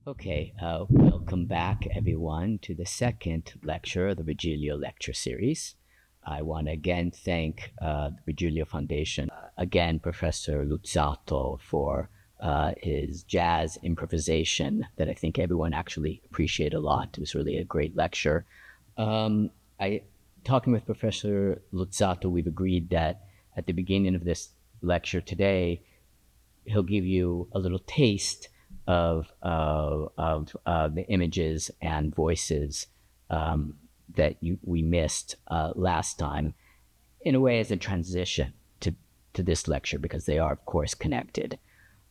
Okay, welcome back everyone to the second lecture of the Virgilio lecture series. I want to again thank the Virgilio Foundation, again Professor Luzzatto for his jazz improvisation that I think everyone actually appreciated a lot. It was really a great lecture. I talking with Professor Luzzatto, we've agreed that at the beginning of this lecture today, he'll give you a little taste of the images and voices that we missed last time, in a way as a transition to this lecture, because they are, of course, connected.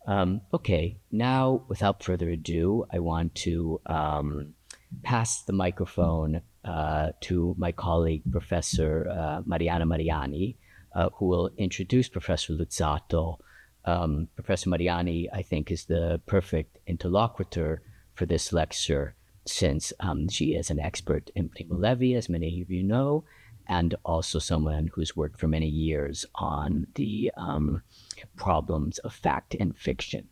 Okay, now, without further ado, I want to pass the microphone to my colleague, Professor Mariana Mariani, who will introduce Professor Luzzatto. Professor Mariani, I think, is the perfect interlocutor for this lecture, since she is an expert in Primo Levi, as many of you know, and also someone who's worked for many years on the problems of fact and fiction.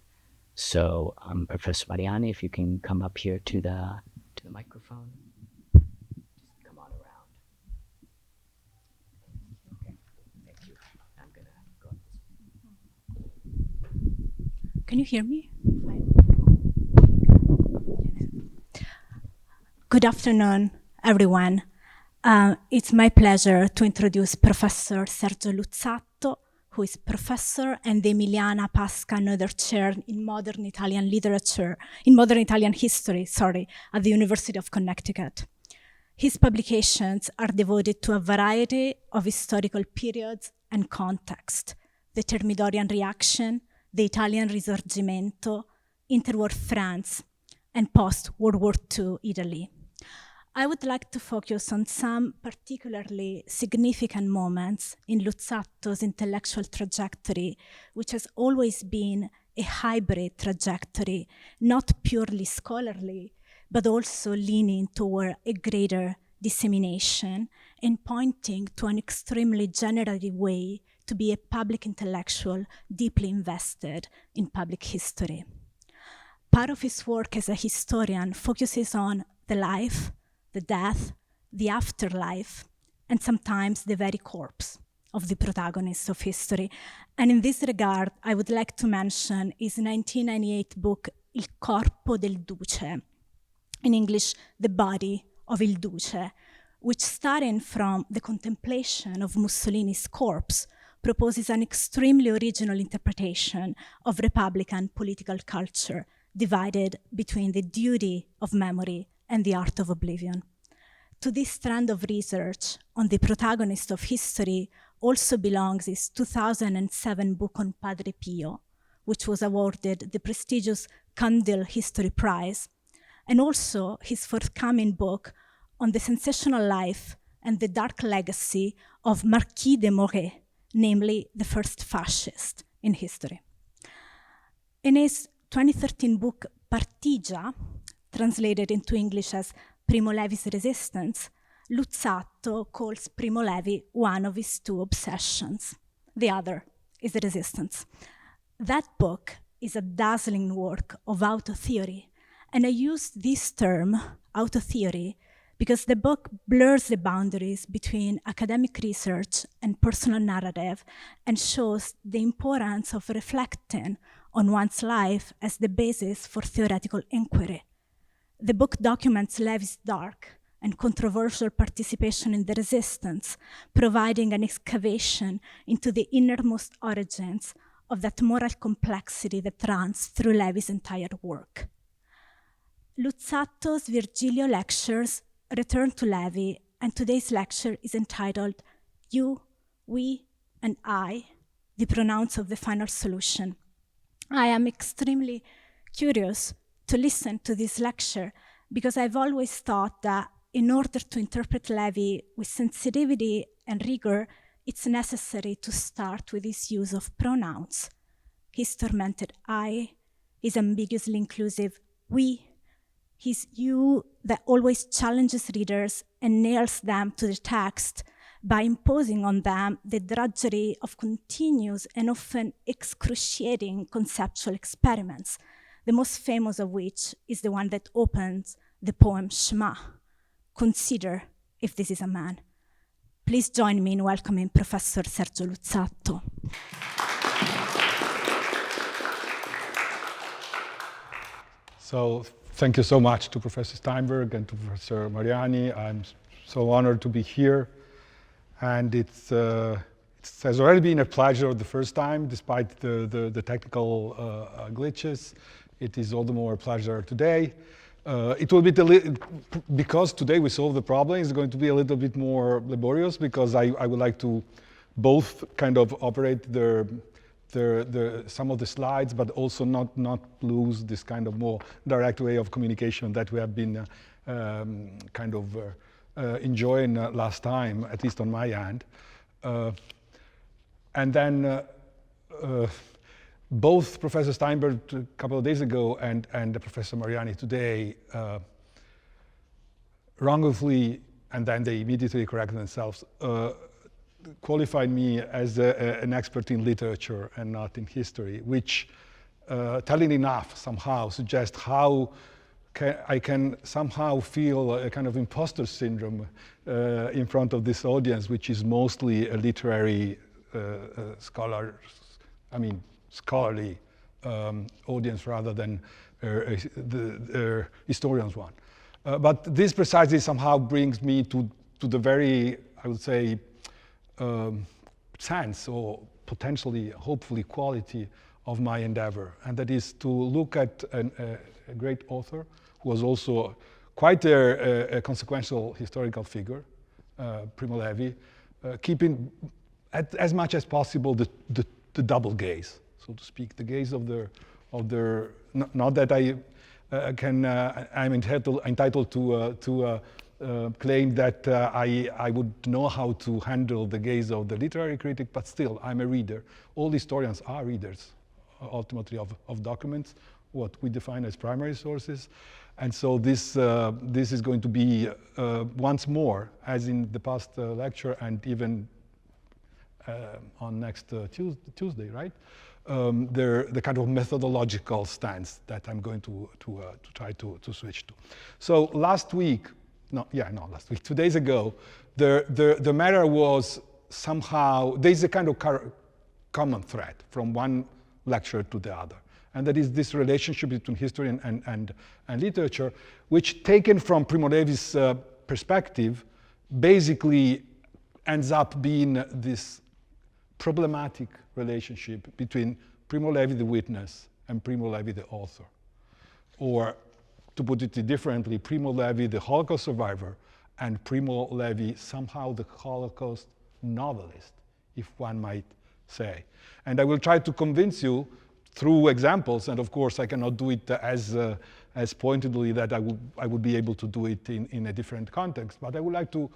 So, Professor Mariani, if you can come up here to the microphone. Just come on around. Okay, thank you. I'm gonna go. Can you hear me? Fine. Good afternoon, everyone. It's my pleasure to introduce Professor Sergio Luzzatto, who is professor and the Emiliana Pasca Noether Chair in Modern Italian History, at the University of Connecticut. His publications are devoted to a variety of historical periods and contexts: the Thermidorian reaction, the Italian Risorgimento, interwar France, and post-World War II Italy. I would like to focus on some particularly significant moments in Luzzatto's intellectual trajectory, which has always been a hybrid trajectory, not purely scholarly, but also leaning toward a greater dissemination and pointing to an extremely generative way to be a public intellectual deeply invested in public history. Part of his work as a historian focuses on the life, the death, the afterlife, and sometimes the very corpse of the protagonists of history. And in this regard, I would like to mention his 1998 book, Il corpo del duce, in English, The Body of Il Duce, which, starting from the contemplation of Mussolini's corpse, proposes an extremely original interpretation of Republican political culture, divided between the duty of memory and the art of oblivion. To this strand of research on the protagonist of history also belongs his 2007 book on Padre Pio, which was awarded the prestigious Candil History Prize, and also his forthcoming book on the sensational life and the dark legacy of Marquis de Moret, namely the first fascist in history. In his 2013 book Partigia, translated into English as Primo Levi's Resistance, Luzzatto calls Primo Levi one of his two obsessions. The other is the resistance. That book is a dazzling work of auto-theory, and I use this term, auto-theory, because the book blurs the boundaries between academic research and personal narrative and shows the importance of reflecting on one's life as the basis for theoretical inquiry. The book documents Levi's dark and controversial participation in the resistance, providing an excavation into the innermost origins of that moral complexity that runs through Levi's entire work. Luzzatto's Virgilio lectures return to Levi, and today's lecture is entitled You, We, and I, the Pronouns of the Final Solution. I am extremely curious to listen to this lecture because I've always thought that in order to interpret Levi with sensitivity and rigor, it's necessary to start with his use of pronouns. His tormented I, his ambiguously inclusive we, his you that always challenges readers and nails them to the text by imposing on them the drudgery of continuous and often excruciating conceptual experiments the most famous of which is the one that opens the poem Shema, Consider if this is a man. Please join me in welcoming Professor Sergio Luzzatto. So thank you so much to Professor Steinberg and to Professor Mariani. I'm so honored to be here. And it has already been a pleasure the first time, despite the technical glitches. It is all the more a pleasure today. It will be, because today we solve the problem, it's going to be a little bit more laborious because I would like to both kind of operate some of the slides, but also not lose this kind of more direct way of communication that we have been enjoying last time, at least on my end. And then both Professor Steinberg a couple of days ago and Professor Mariani today wrongfully, and then they immediately corrected themselves, qualified me as an expert in literature and not in history, which, telling enough, somehow suggests how I can somehow feel a kind of imposter syndrome in front of this audience, which is mostly a literary scholarly audience rather than the historians one. But this precisely somehow brings me to the very, I would say, sense or potentially, hopefully, quality of my endeavor. And that is to look at a great author who was also quite a consequential historical figure, Primo Levi, keeping as much as possible the double gaze, so to speak, the gaze of the not that I'm entitled to claim that I would know how to handle the gaze of the literary critic, but still, I'm a reader. All historians are readers, ultimately, of documents, what we define as primary sources. And so this is going to be, once more, as in the past lecture and even on next Tuesday, right? The kind of methodological stance that I'm going to try to switch to. So last week, not last week, 2 days ago, the matter was somehow, there's a kind of common thread from one lecture to the other. And that is this relationship between history and literature, which taken from Primo Levi's perspective, basically ends up being this problematic relationship between Primo Levi the witness and Primo Levi the author. Or, to put it differently, Primo Levi the Holocaust survivor and Primo Levi somehow the Holocaust novelist, if one might say. And I will try to convince you through examples, and of course I cannot do it as pointedly that I would be able to do it in a different context, but I would like to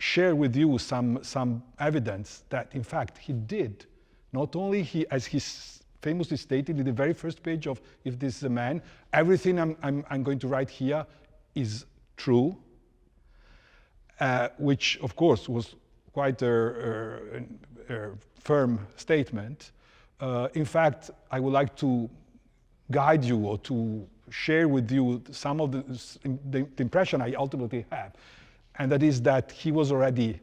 share with you some evidence that in fact he did. Not only as he famously stated in the very first page of If This Is a Man, everything I'm going to write here is true, which of course was quite a firm statement. In fact, I would like to guide you or to share with you some of the impression I ultimately have. And that is that he was already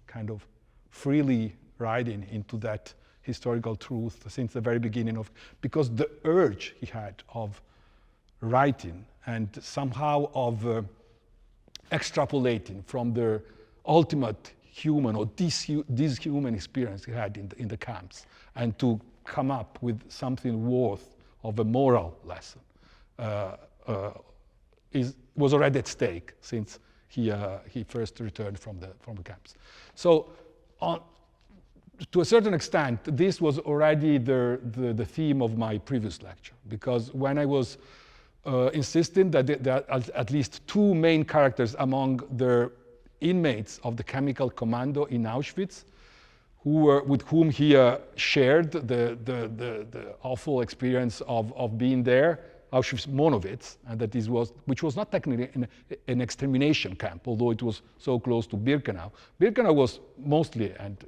kind of freely riding into that historical truth since the very beginning because the urge he had of writing and somehow of extrapolating from the ultimate human or this human experience he had in the camps and to come up with something worth of a moral lesson was already at stake since he first returned from the camps. So to a certain extent, this was already the theme of my previous lecture, because when I was insisting that there are at least two main characters among the inmates of the chemical commando in Auschwitz, with whom he shared the awful experience of being there, Auschwitz-Monowitz, and which was not technically an extermination camp, although it was so close to Birkenau. Birkenau was mostly and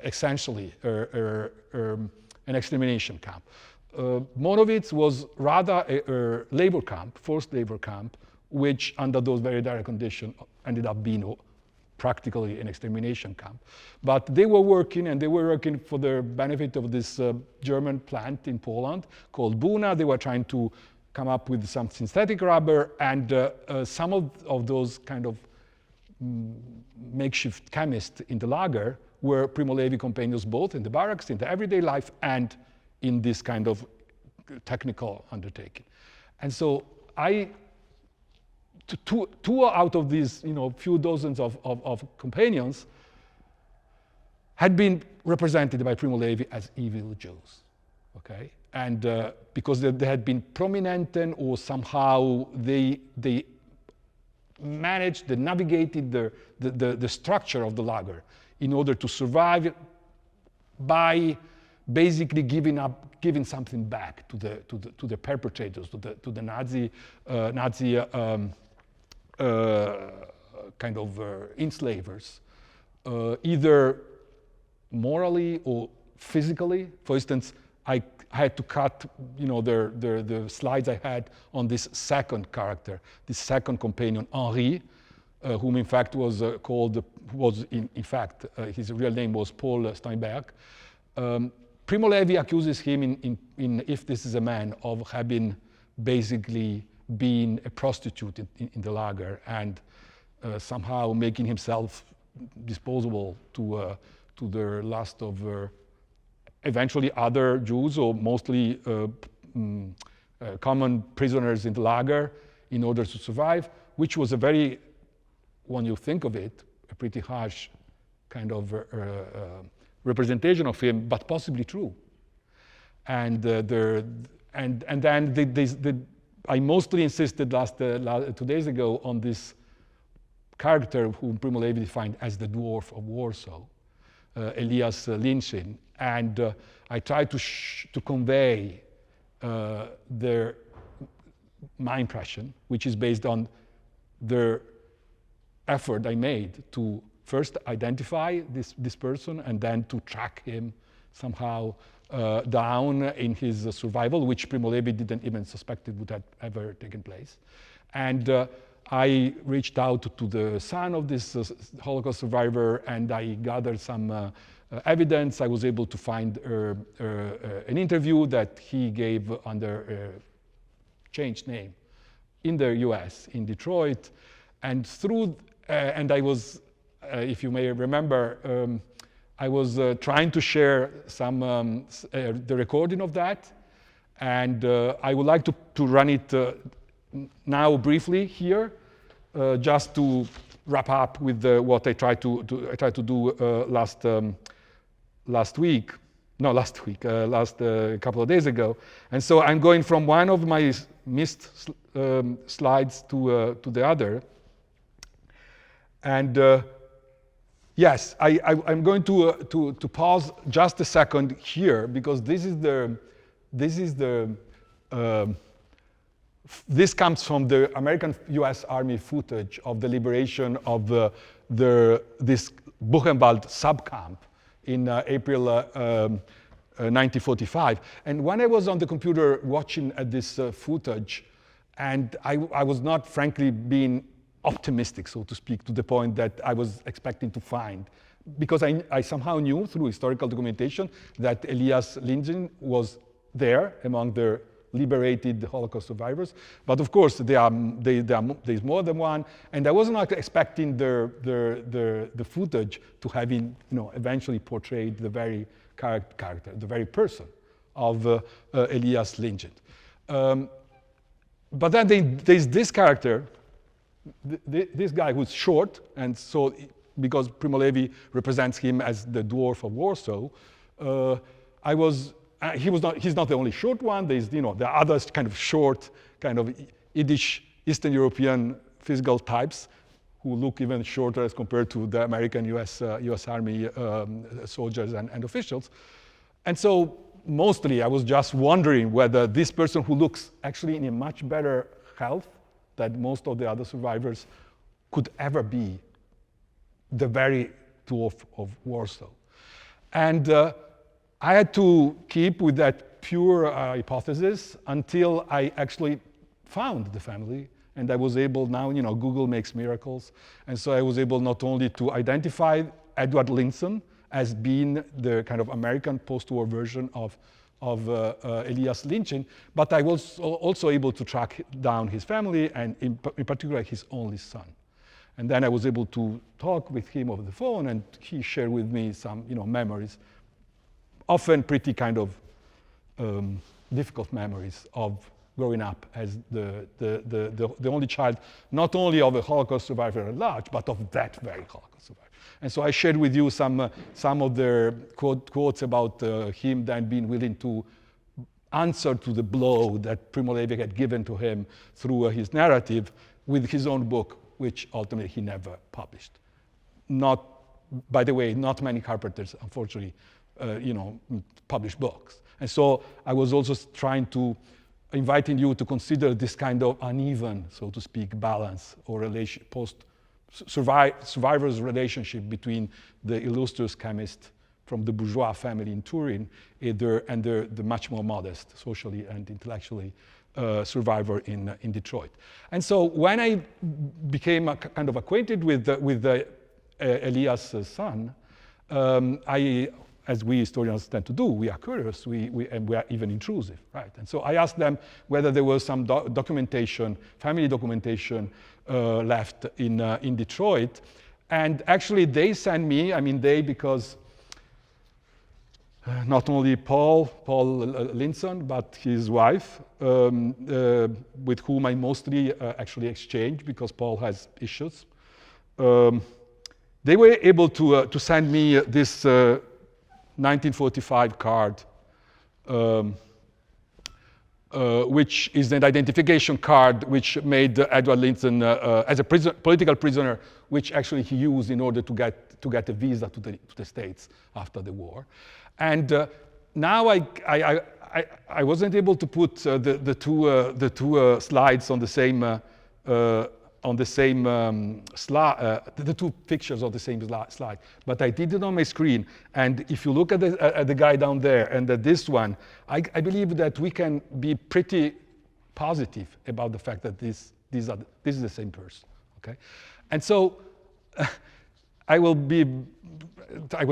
essentially an extermination camp. Monowitz was rather a labor camp, forced labor camp, which under those very direct conditions ended up being practically an extermination camp. But they were working, and they were working for the benefit of this German plant in Poland called Buna. They were trying to come up with some synthetic rubber, and some of those kind of makeshift chemists in the lager were Primo Levi companions, both in the barracks, in the everyday life, and in this kind of technical undertaking. And so two out of these few dozens of companions had been represented by Primo Levi as evil Jews, okay? And because they had been prominent, or somehow they managed, they navigated the structure of the lager in order to survive by basically giving something back to the perpetrators, to the Nazi kind of enslavers, either morally or physically. For instance, I had to cut, the slides I had on this second character, this second companion, Henri, whom in fact his real name was Paul Steinberg. Primo Levi accuses him in If This Is a Man of having basically been a prostitute in the lager, and somehow making himself disposable to the lust of eventually other Jews, or mostly common prisoners in the lager, in order to survive, which was a very, when you think of it, a pretty harsh kind of representation of him, but possibly true. And then I mostly insisted 2 days ago on this character whom Primo Levi defined as the dwarf of Warsaw, Elias Linchin, and I tried to convey my impression, which is based on the effort I made to first identify this person, and then to track him somehow down in his survival, which Primo Levi didn't even suspect it would have ever taken place. And I reached out to the son of this Holocaust survivor, and I gathered some evidence. I was able to find an interview that he gave under a changed name in the US, in Detroit. And and I was, if you may remember, I was trying to share the recording of that, and I would like to run it now briefly here, just to wrap up with what I tried to do last couple of days ago. And so I'm going from one of my missed slides to the other. And yes, I'm going to pause just a second here, because this comes from the American U.S. Army footage of the liberation of this Buchenwald subcamp in April 1945. And when I was on the computer watching at this footage, and I was not, frankly, being optimistic, so to speak, to the point that I was expecting to find, because I somehow knew through historical documentation that Elias Linchin was there among the liberated Holocaust survivors. But of course, there's more than one, and I was not expecting the footage to having eventually portrayed the very character, the very person of Elias Linchin. But then there's this character, this guy who's short, and so because Primo Levi represents him as the dwarf of Warsaw, he's not the only short one. There's there are other kind of short, kind of Yiddish Eastern European physical types who look even shorter as compared to the American US Army soldiers and officials. And so mostly I was just wondering whether this person, who looks actually in a much better health than most of the other survivors, could ever be the very dwarf of Warsaw. And I had to keep with that pure hypothesis until I actually found the family. And I was able now, Google makes miracles. And so I was able not only to identify Edward Linson as being the kind of American post-war version of Elias lynching, but I was also able to track down his family and in particular his only son. And then I was able to talk with him over the phone, and he shared with me some memories, often pretty kind of difficult memories of growing up as the only child, not only of a Holocaust survivor at large, but of that very Holocaust survivor. And so I shared with you some of their quotes about him then being willing to answer to the blow that Primo Levi had given to him through his narrative with his own book, which ultimately he never published. By the way, not many carpenters, unfortunately, publish books. And so I was also inviting you to consider this kind of uneven, so to speak, balance or survivor's relationship between the illustrious chemist from the bourgeois family in Turin and the much more modest, socially and intellectually, survivor in Detroit. And so when I became kind of acquainted with Elias' son, as we historians tend to do, we are curious, and we are even intrusive, right? And so I asked them whether there was some documentation, family documentation, left in Detroit. And actually they sent me, because not only Paul Linson, but his wife, with whom I mostly actually exchange because Paul has issues. They were able to send me this 1945 card, which is an identification card which made Edward Linson as a political prisoner, which actually he used in order to get a visa to the States after the war. And now I wasn't able to put the two slides on the same slide, the two pictures on the same slide, but I did it on my screen. And if you look at the guy down there and at this one, I believe that we can be pretty positive about the fact that this is the same person. Okay, and so I will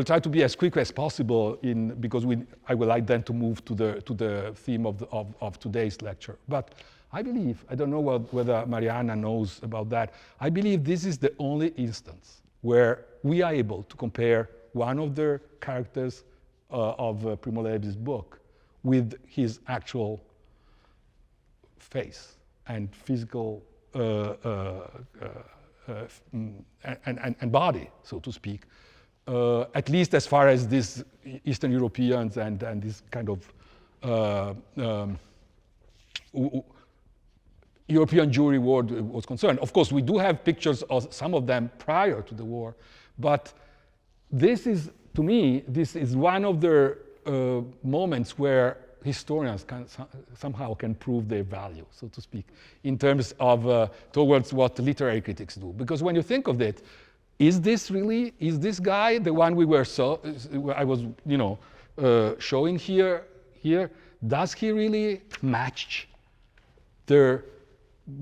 try to be as quick as possible because I would like then to move to the theme of today's lecture. But I believe, I don't know whether Mariana knows about that, I believe this is the only instance where we are able to compare one of the characters of Primo Levi's book with his actual face and physical and body, so to speak, at least as far as these Eastern Europeans and this kind of European Jewry war was concerned. Of course, we do have pictures of some of them prior to the war, but this is, to me, this is one of the moments where historians somehow can prove their value, so to speak, in terms of towards what literary critics do. Because when you think of it, is this guy the one I was showing here? Does he really match the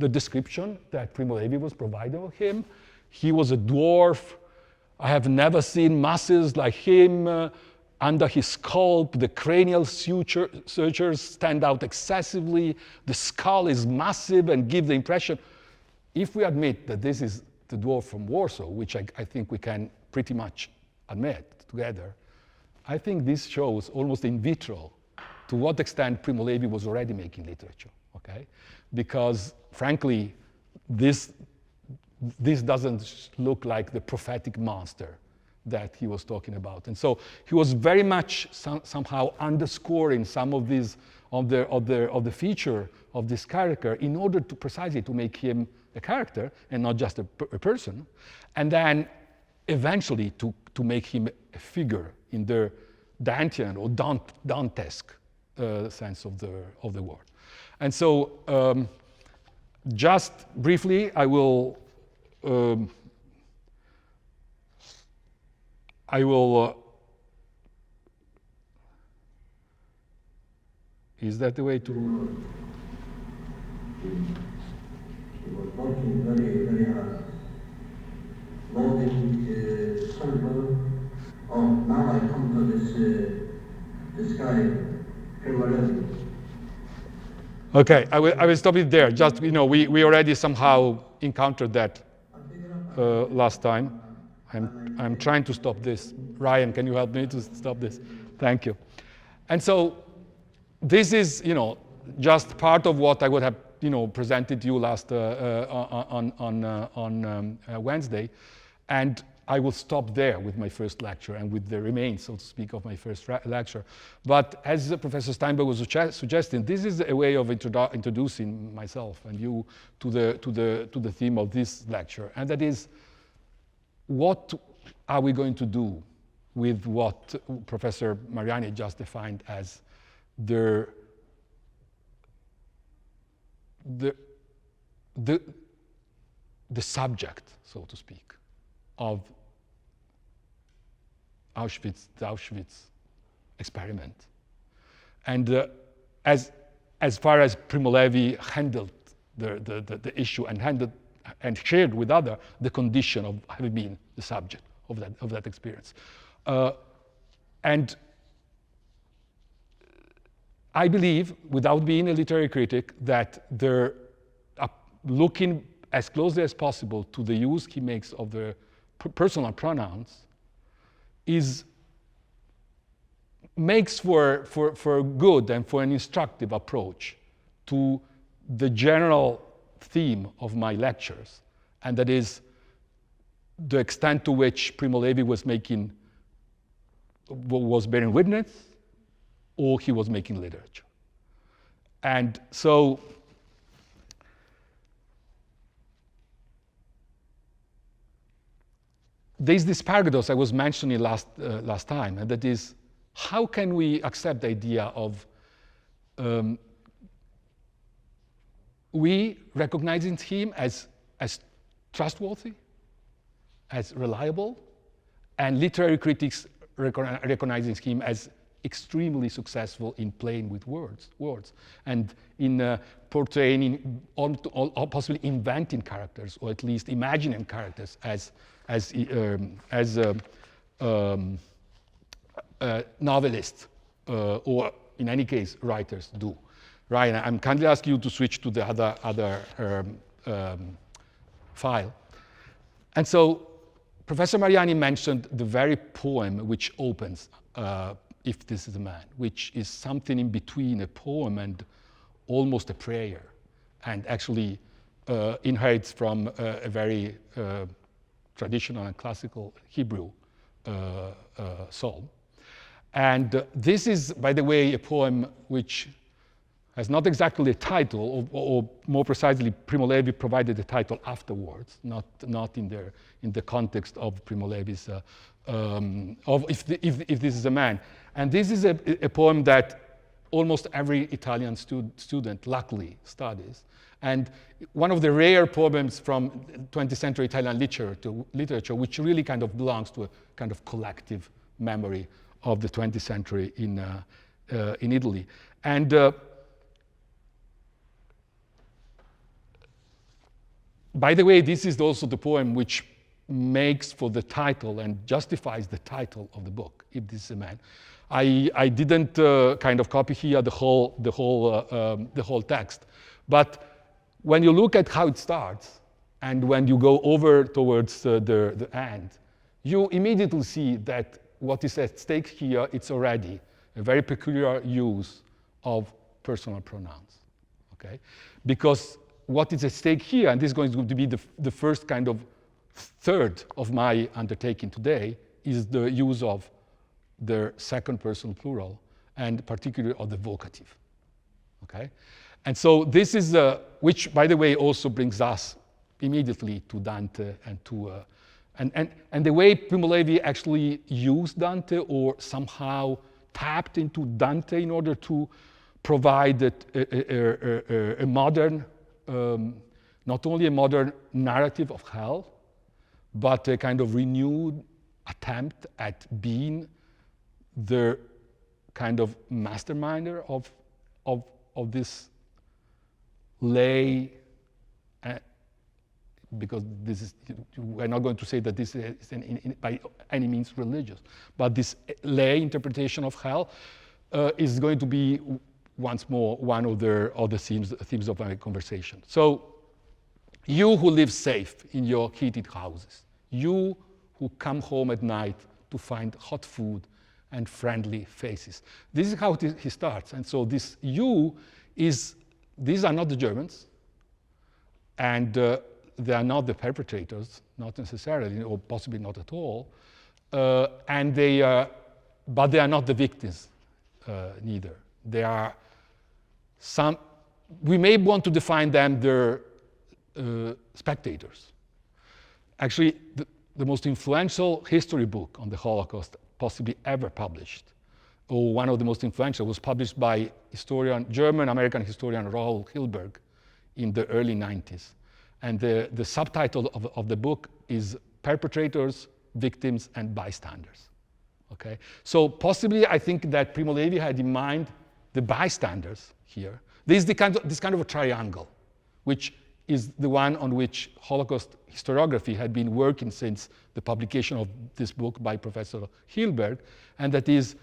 description that Primo Levi was providing of him? He was a dwarf. I have never seen muscles like him. Under his scalp, the cranial sutures stand out excessively. The skull is massive and gives the impression. If we admit that this is the dwarf from Warsaw, which I think we can pretty much admit together, I think this shows almost in vitro to what extent Primo Levi was already making literature, okay? Because frankly, this doesn't look like the prophetic monster that he was talking about. And so he was very much somehow underscoring some of these of the feature of this character in order to precisely to make him a character and not just a person, and then eventually to make him a figure in the Dantean or Dantesque sense of the word. And so just briefly, I will Is that the way to? He was working very, very hard. Loading sample of, now I come to this guy, Primo Levi. Okay, I will stop it there. Just, we already somehow encountered that last time. I'm trying to stop this. Ryan, can you help me to stop this? Thank you. And so this is, just part of what I would have, presented to you last on Wednesday, and I will stop there with my first lecture and with the remains, so to speak, of my first lecture. But as Professor Steinberg was suggesting, this is a way of introducing myself and you to the theme of this lecture, and that is, what are we going to do with what Professor Mariani just defined as the subject, so to speak, of the Auschwitz experiment. And as far as Primo Levi handled the issue and shared with others the condition of having been the subject of that experience. And I believe, without being a literary critic, that they're looking as closely as possible to the use he makes of the personal pronouns makes for good and for an instructive approach to the general theme of my lectures, and that is the extent to which Primo Levi was bearing witness, or he was making literature. And so there's this paradox I was mentioning last time, and that is, how can we accept the idea of we recognizing him as trustworthy, as reliable, and literary critics recognizing him as extremely successful in playing with words, and in portraying, or possibly inventing characters, or at least imagining characters as novelists, or in any case, writers do. Ryan, I'm kindly asking you to switch to the other file. And so Professor Mariani mentioned the very poem which opens If This Is a Man, which is something in between a poem and almost a prayer, and actually inherits from a very traditional and classical Hebrew psalm. And this is, by the way, a poem which has not exactly a title, or more precisely, Primo Levi provided the title afterwards, not in the context of Primo Levi's of If This Is a Man. And this is a poem that almost every Italian student luckily studies. And one of the rare poems from 20th century Italian literature, which really kind of belongs to a kind of collective memory of the 20th century in Italy. And by the way, this is also the poem which makes for the title and justifies the title of the book, If This Is a Man. I didn't kind of copy here the whole text, but when you look at how it starts, and when you go over towards the end, you immediately see that what is at stake here, it's already a very peculiar use of personal pronouns, okay? Because what is at stake here, and this is going to be the first kind of third of my undertaking today, is the use of the second person plural, and particularly of the vocative, okay? And so this is, which by the way also brings us immediately to Dante and to, and the way Primo Levi actually used Dante, or somehow tapped into Dante in order to provide a modern, not only a modern narrative of hell, but a kind of renewed attempt at being the kind of masterminder of of this lay, because this is, we're not going to say that this is by any means religious, but this lay interpretation of hell is going to be once more one of the themes of my conversation. So, you who live safe in your heated houses, you who come home at night to find hot food and friendly faces. This is how he starts. And so this you is, these are not the Germans, and they are not the perpetrators, not necessarily, or possibly not at all, and but they are not the victims neither. They are some, we may want to define them, they're spectators. Actually, the most influential history book on the Holocaust possibly ever published, or one of the most influential, was published by German-American historian Raoul Hilberg in the early 90s. And the subtitle of the book is Perpetrators, Victims, and Bystanders. Okay? So possibly I think that Primo Levi had in mind the bystanders here. This is this kind of a triangle, which is the one on which Holocaust historiography had been working since the publication of this book by Professor Hilberg, and that is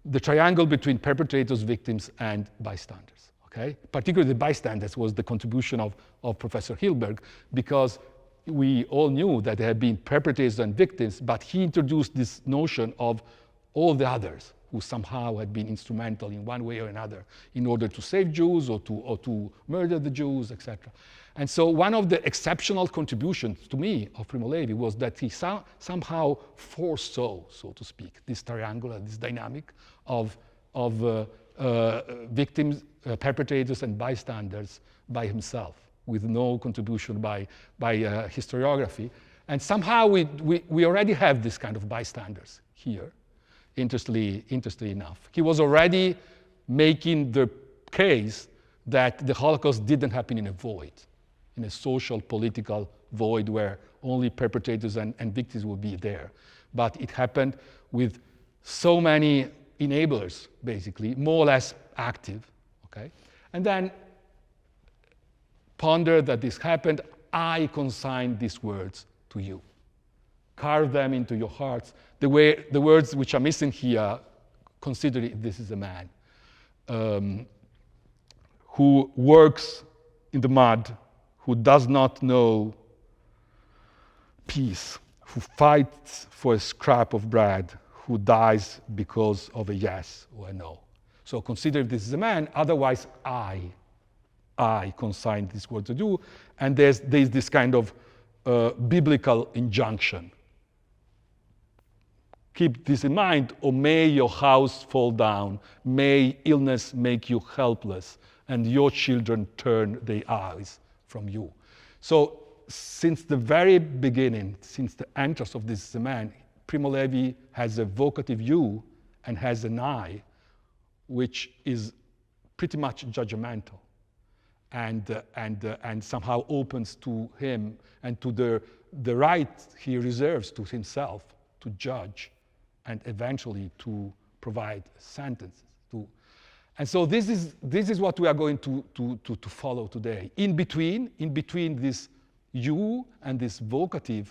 the triangle between perpetrators, victims, and bystanders. Okay? Particularly the bystanders was the contribution of Professor Hilberg, because we all knew that there had been perpetrators and victims, but he introduced this notion of all the others who somehow had been instrumental in one way or another in order to save Jews or to murder the Jews, etc. And so one of the exceptional contributions to me of Primo Levi was that he somehow foresaw, so to speak, this triangle, this dynamic of victims, perpetrators, and bystanders by himself, with no contribution by historiography. And somehow we already have this kind of bystanders here, interestingly enough. He was already making the case that the Holocaust didn't happen in a void, in a social, political void where only perpetrators and victims would be there. But it happened with so many enablers, basically, more or less active. Okay? And then ponder that this happened. I consign these words to you. Carve them into your hearts. The words which are missing here, consider it, this is a man who works in the mud, who does not know peace, who fights for a scrap of bread, who dies because of a yes or a no. So consider if this is a man, otherwise I consign this word to you. And there's this kind of biblical injunction. Keep this in mind, or may your house fall down, may illness make you helpless, and your children turn their eyes from you. So since the very beginning, since the entrance of this man, Primo Levi has a vocative you and has an I, which is pretty much judgmental, and somehow opens to him and to the right he reserves to himself to judge and eventually to provide sentences. And so this is what we are going to follow today. In between this you and this vocative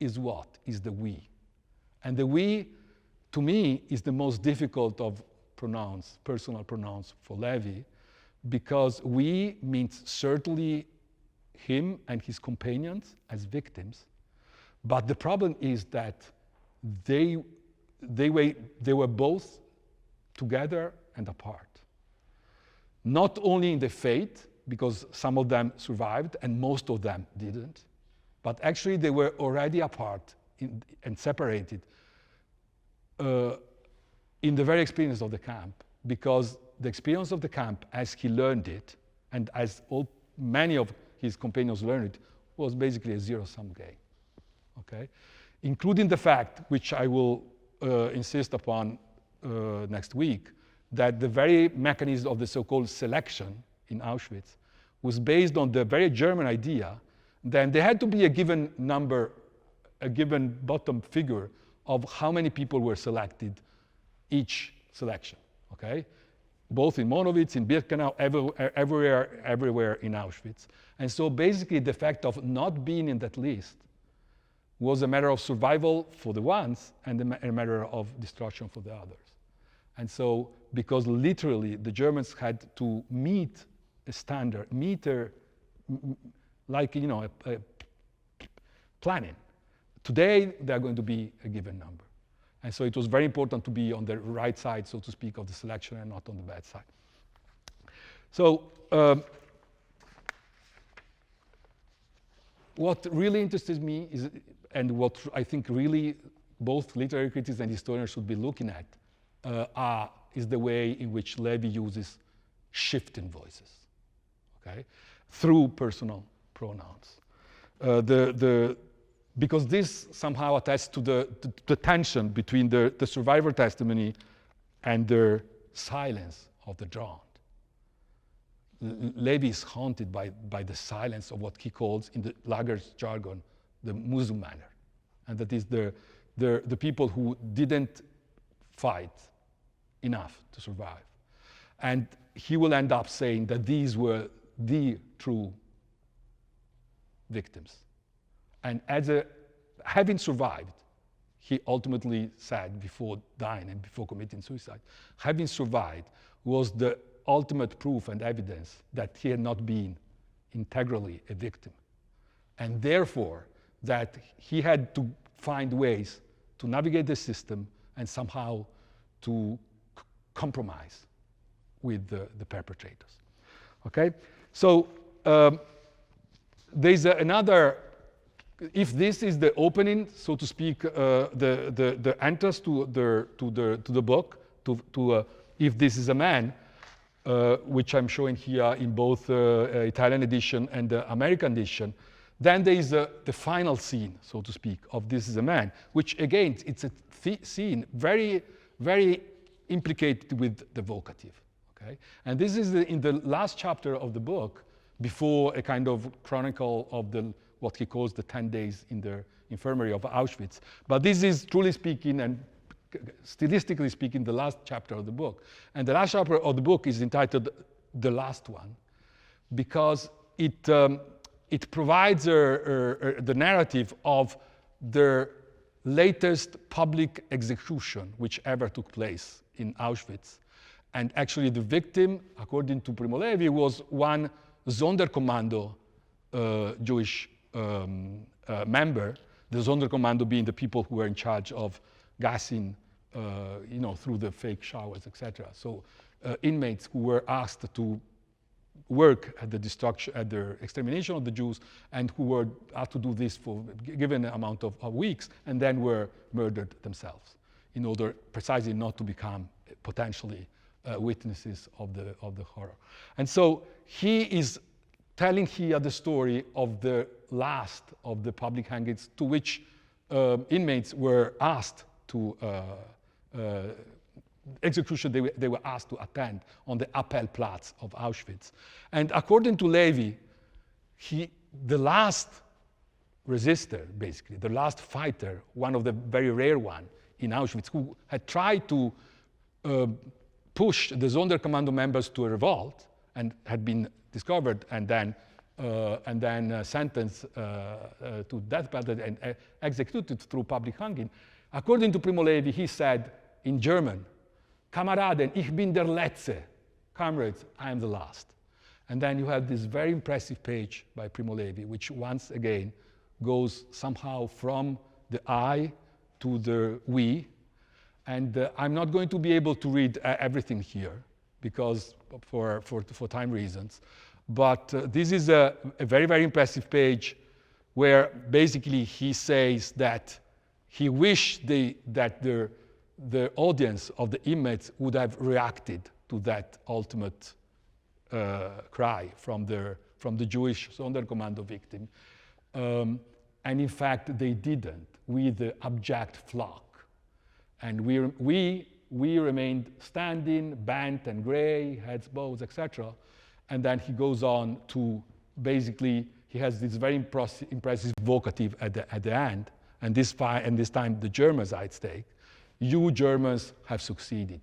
is what? Is the we. And the we, to me, is the most difficult of pronouns, personal pronouns for Levi, because we means certainly him and his companions as victims. But the problem is that they were both together and apart. Not only in the fate, because some of them survived and most of them didn't, but actually they were already apart and separated in the very experience of the camp, because the experience of the camp, as he learned it, and as many of his companions learned it, was basically a zero-sum game. Okay? Including the fact, which I will insist upon next week, that the very mechanism of the so-called selection in Auschwitz was based on the very German idea that there had to be a given number, a given bottom figure of how many people were selected each selection. Okay? both in Monowitz, in Birkenau, everywhere in Auschwitz. And so basically the fact of not being in that list was a matter of survival for the ones and a matter of destruction for the others. And so, because literally the Germans had to meet a standard, like, you know, a planning. Today, they're going to be a given number. And so it was very important to be on the right side, so to speak, of the selection and not on the bad side. So, what really interested me is, and what I think really both literary critics and historians should be looking at, is the way in which Levi uses shifting voices, okay, through personal pronouns. Because this somehow attests to the tension between the survivor testimony and the silence of the drowned. Levi is haunted by the silence of what he calls, in the lager's jargon, the Muselmänner. And that is the people who didn't fight enough to survive. And he will end up saying that these were the true victims. And having survived, he ultimately said before dying and before committing suicide, having survived was the ultimate proof and evidence that he had not been integrally a victim. And therefore, that he had to find ways to navigate the system and somehow to compromise with the perpetrators. Okay? So there's another, if this is the opening, so to speak, the entrance to the book, if this is a man, which I'm showing here in both Italian edition and the American edition, then there is the final scene, so to speak, of This Is a Man, which again, it's a scene very, very implicated with the vocative. Okay? And this is in the last chapter of the book, before a kind of chronicle of what he calls the 10 days in the infirmary of Auschwitz. But this is, truly speaking and stylistically speaking, the last chapter of the book. And the last chapter of the book is entitled The Last One, because it provides the narrative of the latest public execution which ever took place in Auschwitz. And actually the victim, according to Primo Levi, was one Sonderkommando Jewish member, the Sonderkommando being the people who were in charge of gassing, through the fake showers, etc. So inmates who were asked to work at the extermination of the Jews, and who were asked to do this for a given amount of weeks, and then were murdered themselves, in order precisely not to become potentially witnesses of the horror. And so he is telling here the story of the last of the public hangings to which inmates were asked to execution they were asked to attend on the Appellplatz of Auschwitz. And according to Levi, the last resistor, basically, the last fighter, one of the very rare one in Auschwitz, who had tried to push the Sonderkommando members to a revolt and had been discovered and then sentenced to death penalty and executed through public hanging. According to Primo Levi, he said in German, "Kameraden, ich bin der Letzte." Comrades, I am the last. And then you have this very impressive page by Primo Levi, which once again goes somehow from the I to the we. And I'm not going to be able to read everything here, because for time reasons. But this is a very, very impressive page where basically he says that he wished that the audience of the inmates would have reacted to that ultimate cry from the Jewish Sonderkommando victim. And in fact, they didn't, with the abject flock. And we remained standing, bent and gray, heads bowed, etc. And then he goes on to basically, he has this very impressive vocative at the end. And this time the Germans are at stake. You Germans have succeeded.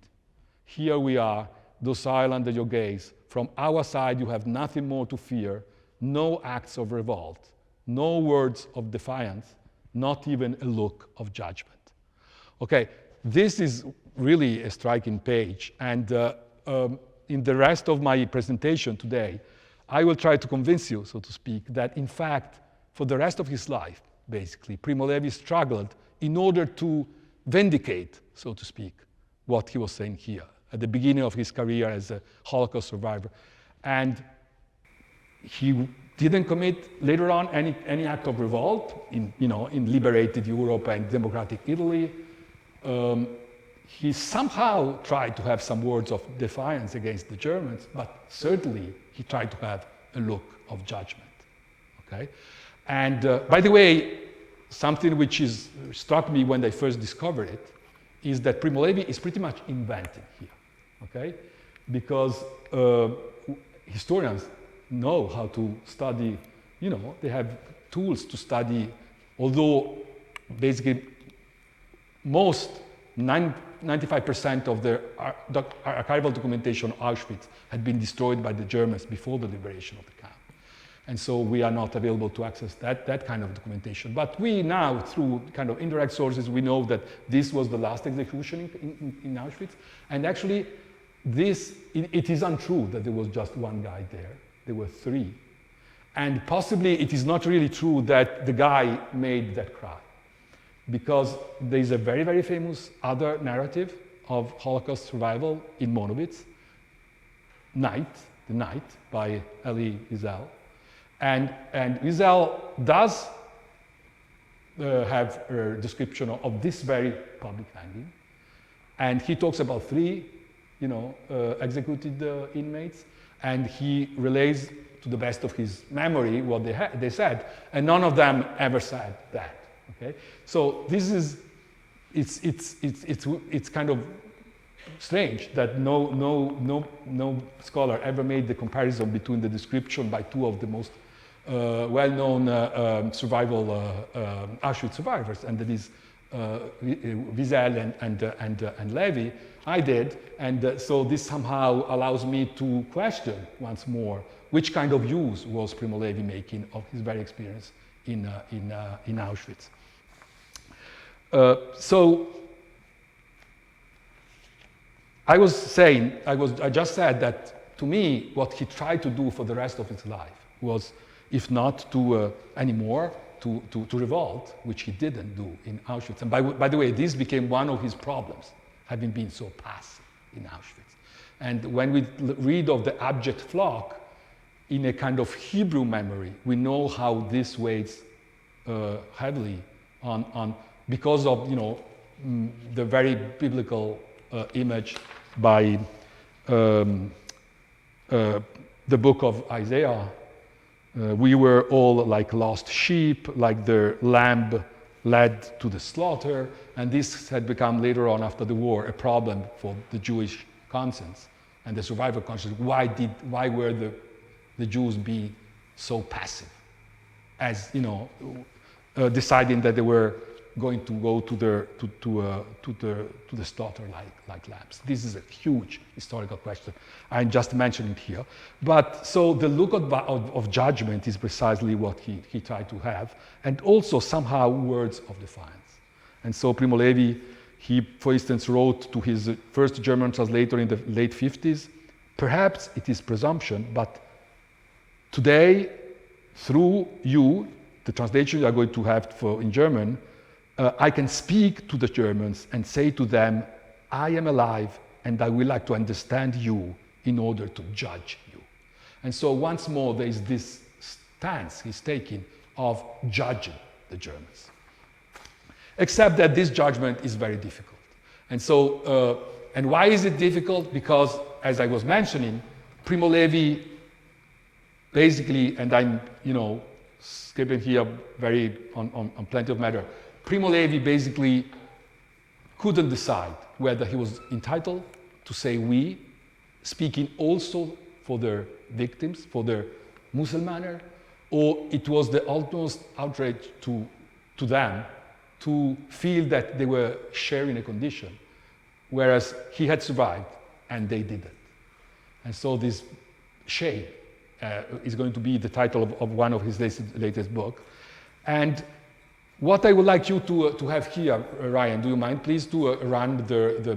Here we are, docile under your gaze. From our side, you have nothing more to fear, no acts of revolt, no words of defiance, not even a look of judgment. Okay, this is really a striking page, and in the rest of my presentation today, I will try to convince you, so to speak, that in fact, for the rest of his life, basically, Primo Levi struggled in order to vindicate, so to speak, what he was saying here at the beginning of his career as a Holocaust survivor. And he didn't commit later on any act of revolt in liberated Europe and democratic Italy. He somehow tried to have some words of defiance against the Germans, but certainly he tried to have a look of judgment. Okay, and by the way, something which struck me when I first discovered it is that Primo Levi is pretty much inventing here. Okay, because historians know how to study. They have tools to study. Although basically most 95% of the archival documentation of Auschwitz had been destroyed by the Germans before the liberation of the camp. And so we are not available to access that kind of documentation. But we now, through kind of indirect sources, we know that this was the last execution in Auschwitz. And actually, it is untrue that there was just one guy there. There were three. And possibly it is not really true that the guy made that cry. Because there is a very, very famous other narrative of Holocaust survival in Monowitz, The Night, by Elie Wiesel. And Wiesel does have a description of this very public hanging. And he talks about three, executed inmates, and he relays to the best of his memory what they said, and none of them ever said that. Okay, so this is it's kind of strange that no scholar ever made the comparison between the description by two of the most well-known Auschwitz survivors, and that is Wiesel and Levi. I did, and so this somehow allows me to question once more which kind of use was Primo Levi making of his very experience in Auschwitz. So I just said that to me, what he tried to do for the rest of his life was, if not to anymore, to revolt, which he didn't do in Auschwitz. And by the way, this became one of his problems, having been so passive in Auschwitz. And when we read of the abject flock in a kind of Hebrew memory, we know how this weighs heavily on because of the very biblical image by the book of Isaiah. We were all like lost sheep, like the lamb led to the slaughter, and this had become later on after the war a problem for the Jewish conscience and the survivor conscience. Why were the Jews be so passive, as deciding that they were going to go to the slaughter like lambs? This is a huge historical question. I'm just mentioning it here. But so the look of judgment is precisely what he tried to have, and also somehow words of defiance. And so Primo Levi, he, for instance, wrote to his first German translator in the late 50s, perhaps it is presumption, but today, through you, the translation you are going to have in German, I can speak to the Germans and say to them, I am alive and I would like to understand you in order to judge you. And so once more, there is this stance he's taking of judging the Germans. Except that this judgment is very difficult. And so, and why is it difficult? Because, as I was mentioning, Primo Levi basically, and I'm, skipping here very on plenty of matter, Primo Levi basically couldn't decide whether he was entitled to say we, speaking also for their victims, for their Muselmaner, or it was the utmost outrage to them to feel that they were sharing a condition, whereas he had survived and they didn't. And so this shame is going to be the title of one of his latest book. And what I would like you to have here, Ryan, do you mind please to run the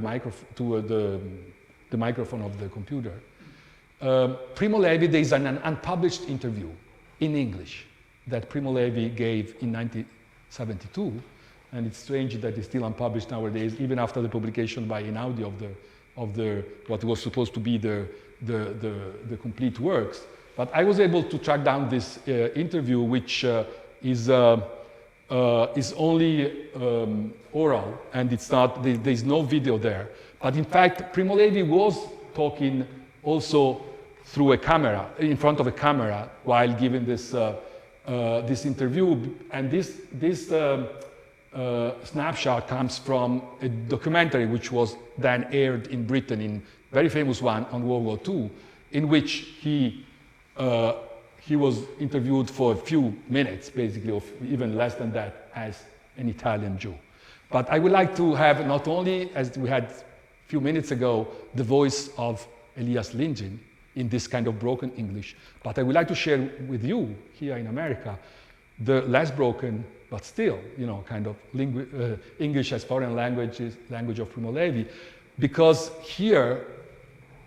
microphone of the computer? Primo Levi, there is an unpublished interview in English that Primo Levi gave in 1972, and it's strange that it's still unpublished nowadays, even after the publication by Einaudi of the what was supposed to be the complete works. But I was able to track down this interview, which is only oral, and it's not. There's no video there. But in fact, Primo Levi was talking also through a camera, in front of a camera, while giving this this interview. And this snapshot comes from a documentary which was then aired in Britain, in very famous one on World War II, in which he was interviewed for a few minutes, basically, or even less than that, as an Italian Jew. But I would like to have not only, as we had a few minutes ago, the voice of Elias Lingin in this kind of broken English, but I would like to share with you here in America the less broken, but still, kind of English as foreign language of Primo Levi, because here,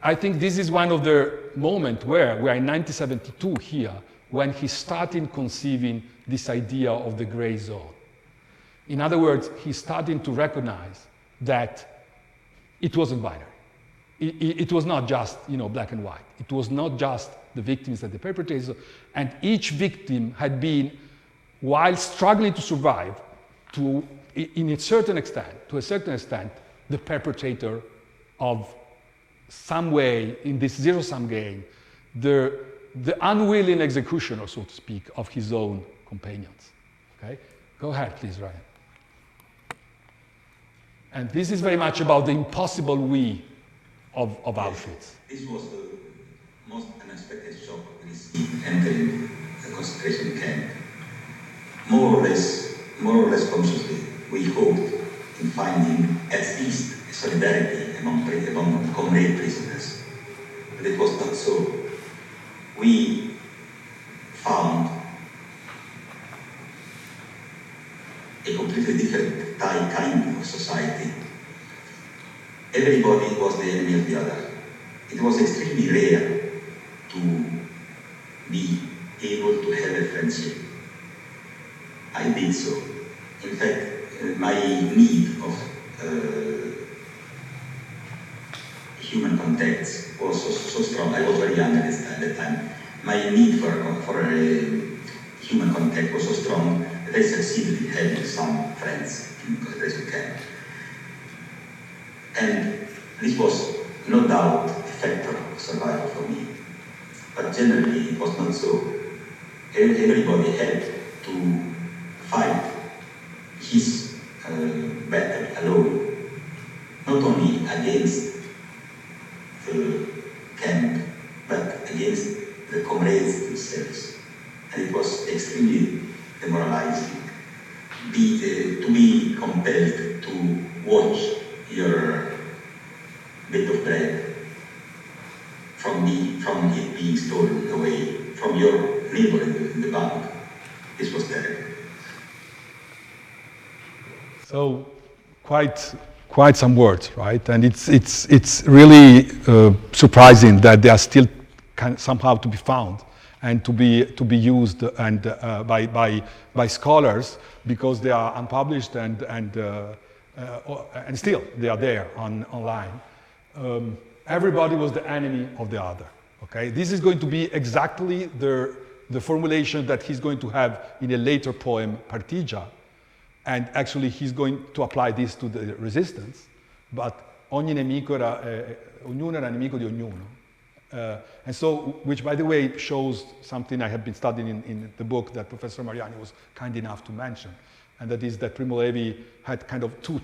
I think this is one of the moments where we are in 1972 here, when he started conceiving this idea of the gray zone. In other words, he's starting to recognize that it wasn't binary. It was not just, black and white. It was not just the victims and the perpetrators, and each victim had been, while struggling to survive, to a certain extent, the perpetrator of some way in this zero-sum game, the unwilling executioner, so to speak, of his own companions. Okay, go ahead, please, Ryan. And this is very much about the impossible we of Auschwitz. This was the most unexpected shock we received entering the concentration camp. More or less consciously, we hoped in finding at least solidarity among comrade prisoners. But it was not so. We found a completely different kind of society. Everybody was the enemy of the other. It was extremely rare to be able to have a friendship. I did so. In fact, my need of human contacts was so strong. I was very young at that time. My need for human contact was so strong that I succeeded in having some friends in the concentration camp. And this was no doubt a factor of survival for me. But generally it was not so. Everybody had to fight his battle alone, not only against the camp, but against the comrades themselves. And it was extremely demoralizing to be compelled to watch your bit of bread from it being stolen away from your neighbor in the bank. This was terrible. So, quite some words, right? And it's really surprising that they are still somehow to be found and to be used and by scholars, because they are unpublished and still they are there online. Everybody was the enemy of the other. Okay, this is going to be exactly the formulation that he's going to have in a later poem, Partigia, and actually he's going to apply this to the resistance. But ognuno era nemico di ognuno. And so, which by the way shows something I have been studying in the book that Professor Mariani was kind enough to mention, and that is that Primo Levi had kind of two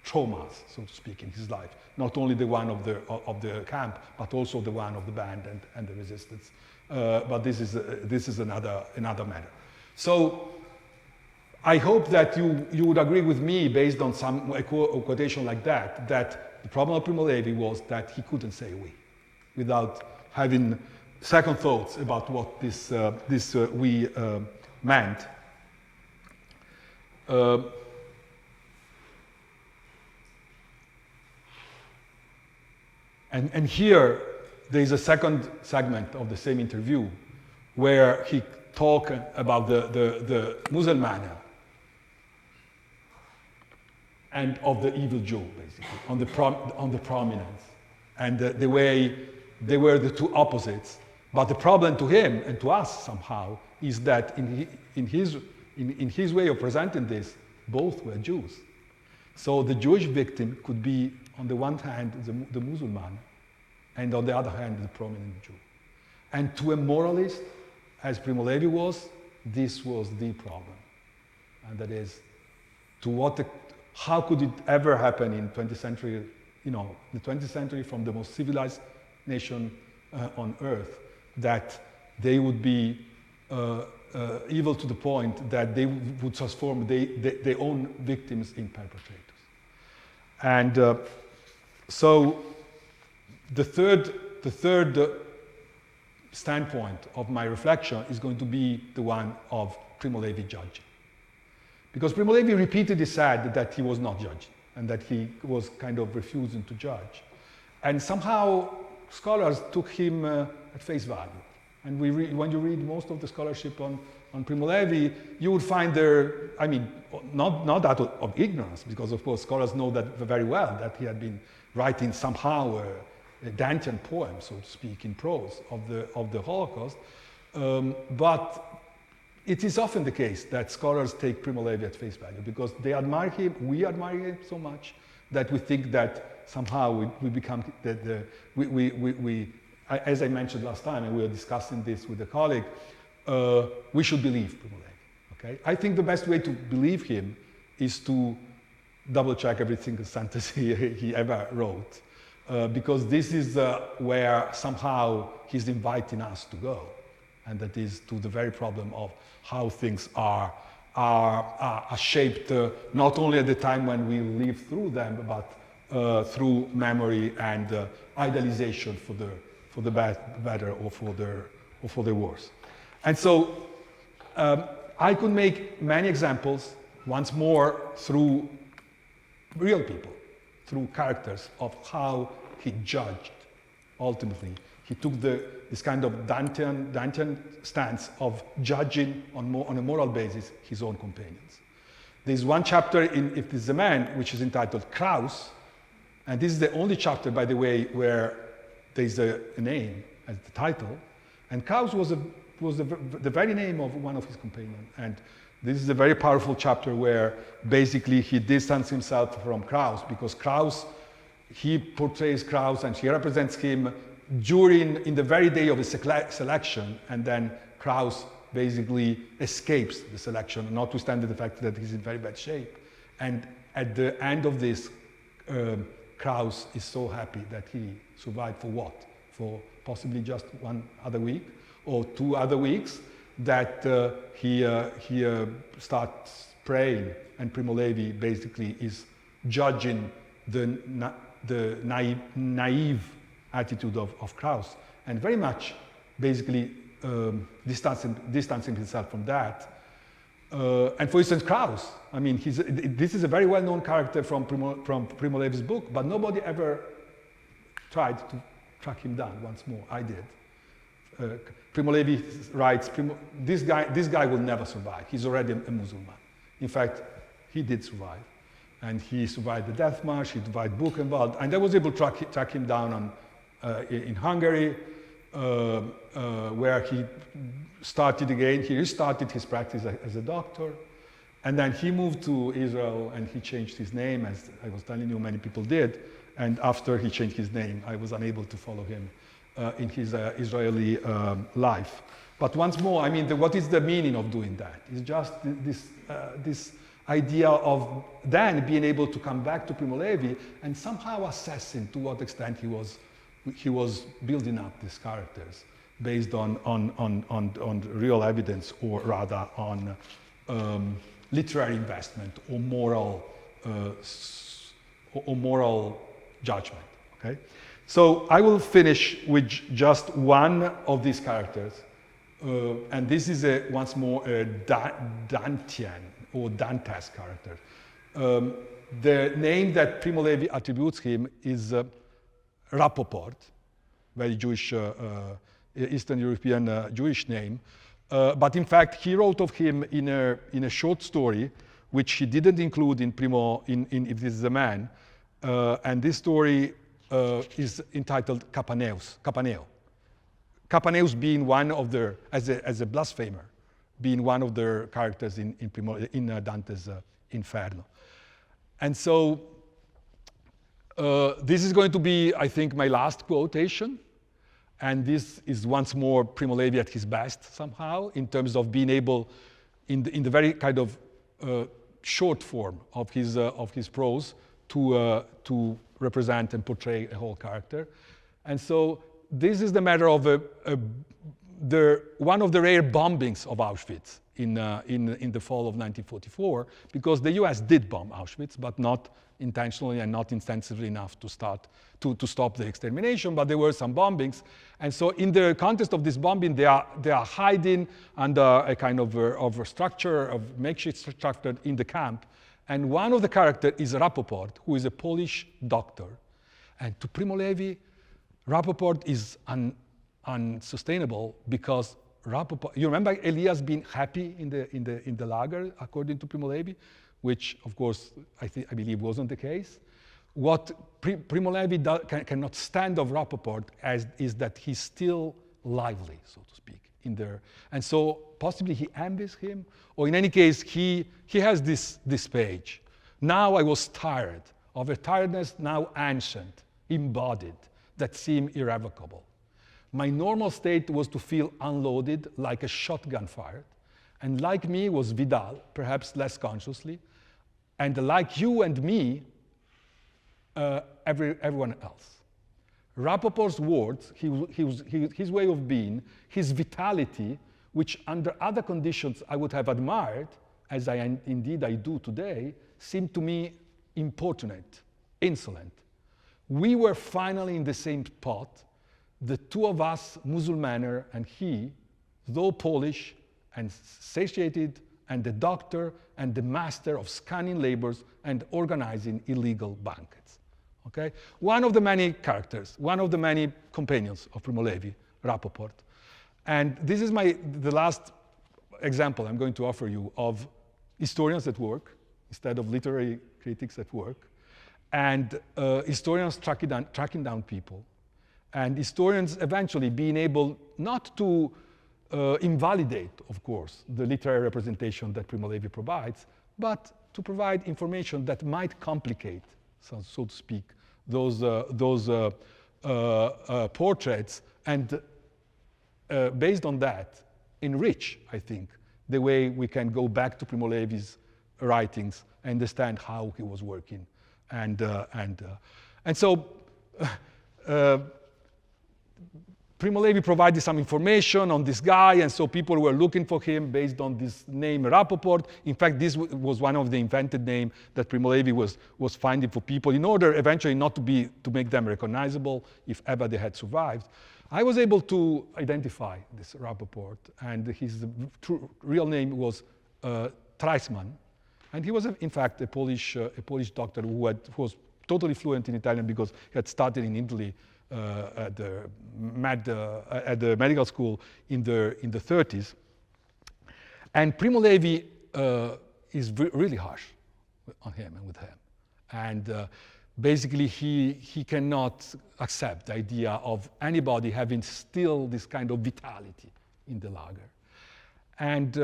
traumas, so to speak, in his life. Not only the one of the camp, but also the one of the band and the resistance. But this is another matter. So I hope that you would agree with me, based on a quotation like that the problem of Primo Levi was that he couldn't say we. without having second thoughts about what this we meant. And here, there is a second segment of the same interview where he talked about the Musulman and of the evil Jew, basically, on the prominence, and the way they were the two opposites. But the problem to him and to us somehow is that in his way of presenting this, both were Jews. So the Jewish victim could be, on the one hand, the Muslim, and on the other hand, the prominent Jew. And to a moralist, as Primo Levi was, this was the problem. And that is, how could it ever happen in 20th century, the 20th century, from the most civilized nation on earth, that they would be evil to the point that they would transform their own victims in perpetrators. And so the third standpoint of my reflection is going to be the one of Primo Levi judging. Because Primo Levi repeatedly said that he was not judging and that he was kind of refusing to judge. And somehow scholars took him at face value. And when you read most of the scholarship on Primo Levi, you would find there, not out of ignorance, because of course scholars know that very well, that he had been writing somehow a Dantean poem, so to speak, in prose of the Holocaust. But it is often the case that scholars take Primo Levi at face value because they admire him, we admire him so much that we think that somehow we become, as I mentioned last time, and we were discussing this with a colleague, we should believe Primo Levi, okay? I think the best way to believe him is to double check every single sentence he ever wrote, because this is where somehow he's inviting us to go, and that is to the very problem of how things are shaped, not only at the time when we live through them, but through memory and idealization for the better or for the worse. And so I could make many examples, once more, through real people, through characters, of how he judged. Ultimately, he took this kind of Dantean stance of judging on a moral basis his own companions. There's one chapter in If This Is a Man, which is entitled Kraus, and this is the only chapter, by the way, where there's a name as the title, and Kraus was the very name of one of his companions. And this is a very powerful chapter where basically he distanced himself from Kraus, because Kraus, he portrays Kraus and he represents him in the very day of his selection, and then Kraus basically escapes the selection, notwithstanding the fact that he's in very bad shape. And at the end of this, Kraus is so happy that he survived for what? For possibly just one other week or 2 other weeks, that he starts praying, and Primo Levi basically is judging the naive attitude of Kraus, and very much basically distancing himself from that. And for instance, Kraus, this is a very well-known character from Primo Levi's book, but nobody ever tried to track him down once more. I did. Primo Levi writes, this guy will never survive. He's already a Muslim. In fact, he did survive. And he survived the death march, he survived Buchenwald, and I was able to track him down in Hungary, where he started again. He restarted his practice as a doctor, and then he moved to Israel and he changed his name, as I was telling you, many people did. And after he changed his name, I was unable to follow him in his Israeli life. But once more, what is the meaning of doing that? It's just this idea of then being able to come back to Primo Levi and somehow assessing to what extent he was building up these characters based on real evidence, or rather on literary investment or moral judgment. Okay, So I will finish with just one of these characters. And this is once more a Dantian or Dantes character. The name that Primo Levi attributes him is Rapoport, very Jewish, Eastern European Jewish name. But in fact, he wrote of him in a short story, which he didn't include in Primo, in If This Is a Man. And this story is entitled Capaneo. Capaneus being one of the, as a blasphemer, being one of the characters in Dante's Inferno. And so this is going to be, I think, my last quotation. And this is once more Primo Levi at his best somehow, in terms of being able, in the very kind of short form of his prose, to represent and portray a whole character. And so this is the matter of one of the rare bombings of Auschwitz in the fall of 1944, because the US did bomb Auschwitz, but not intentionally and not intensively enough to stop the extermination, but there were some bombings. And so in the context of this bombing, they are hiding under a kind of a structure, of makeshift structure in the camp. And one of the characters is Rapoport, who is a Polish doctor. And to Primo Levi, Rapoport is unsustainable because Rapoport, you remember Elias being happy in the lager, according to Primo Levi, which of course I believe wasn't the case. What Primo Levi cannot stand of Rapoport is that he's still lively, so to speak, in there. And so possibly he envies him, or in any case, he has this page. Now I was tired of a tiredness now ancient, embodied, that seemed irrevocable. My normal state was to feel unloaded like a shotgun fired, and like me was Vidal, perhaps less consciously, and like you and me, everyone else. Rapoport's words, his way of being, his vitality, which under other conditions I would have admired, as indeed I do today, seemed to me importunate, insolent. We were finally in the same pot, the two of us, Musulmaner, and he, though Polish and satiated, and the doctor and the master of scanning labors and organizing illegal banquets. Okay? One of the many characters, one of the many companions of Primo Levi, Rapoport. And this is the last example I'm going to offer you of historians at work, instead of literary critics at work, and historians tracking down people, and historians eventually being able not to invalidate, of course, the literary representation that Primo Levi provides, but to provide information that might complicate, so to speak, those portraits, and based on that, enrich, I think, the way we can go back to Primo Levi's writings and understand how he was working. And so Primo Levi provided some information on this guy, and so people were looking for him based on this name Rapoport. In fact, this was one of the invented names that Primo Levi was finding for people in order eventually not to make them recognizable if ever they had survived. I was able to identify this Rapoport, and his real name was Treisman, and he was in fact a Polish doctor who was totally fluent in Italian because he had studied in Italy at the medical school in the 30s. And Primo Levi is really harsh on him and with him. And basically he cannot accept the idea of anybody having still this kind of vitality in the lager. And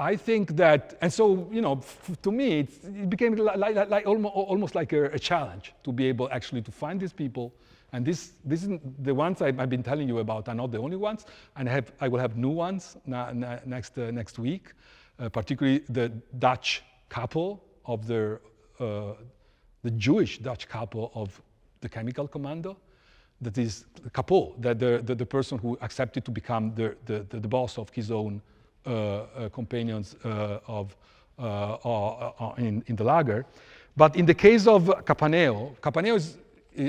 I think that, and so, you know, to me, it became like almost like a challenge to be able actually to find these people. And this is the ones I've been telling you about are not the only ones, and I will have new ones next week, particularly the Dutch couple of the Jewish Dutch couple of the Chemical Commando. That is the couple, the person who accepted to become the boss of his own companions in the lager. But in the case of Capaneo is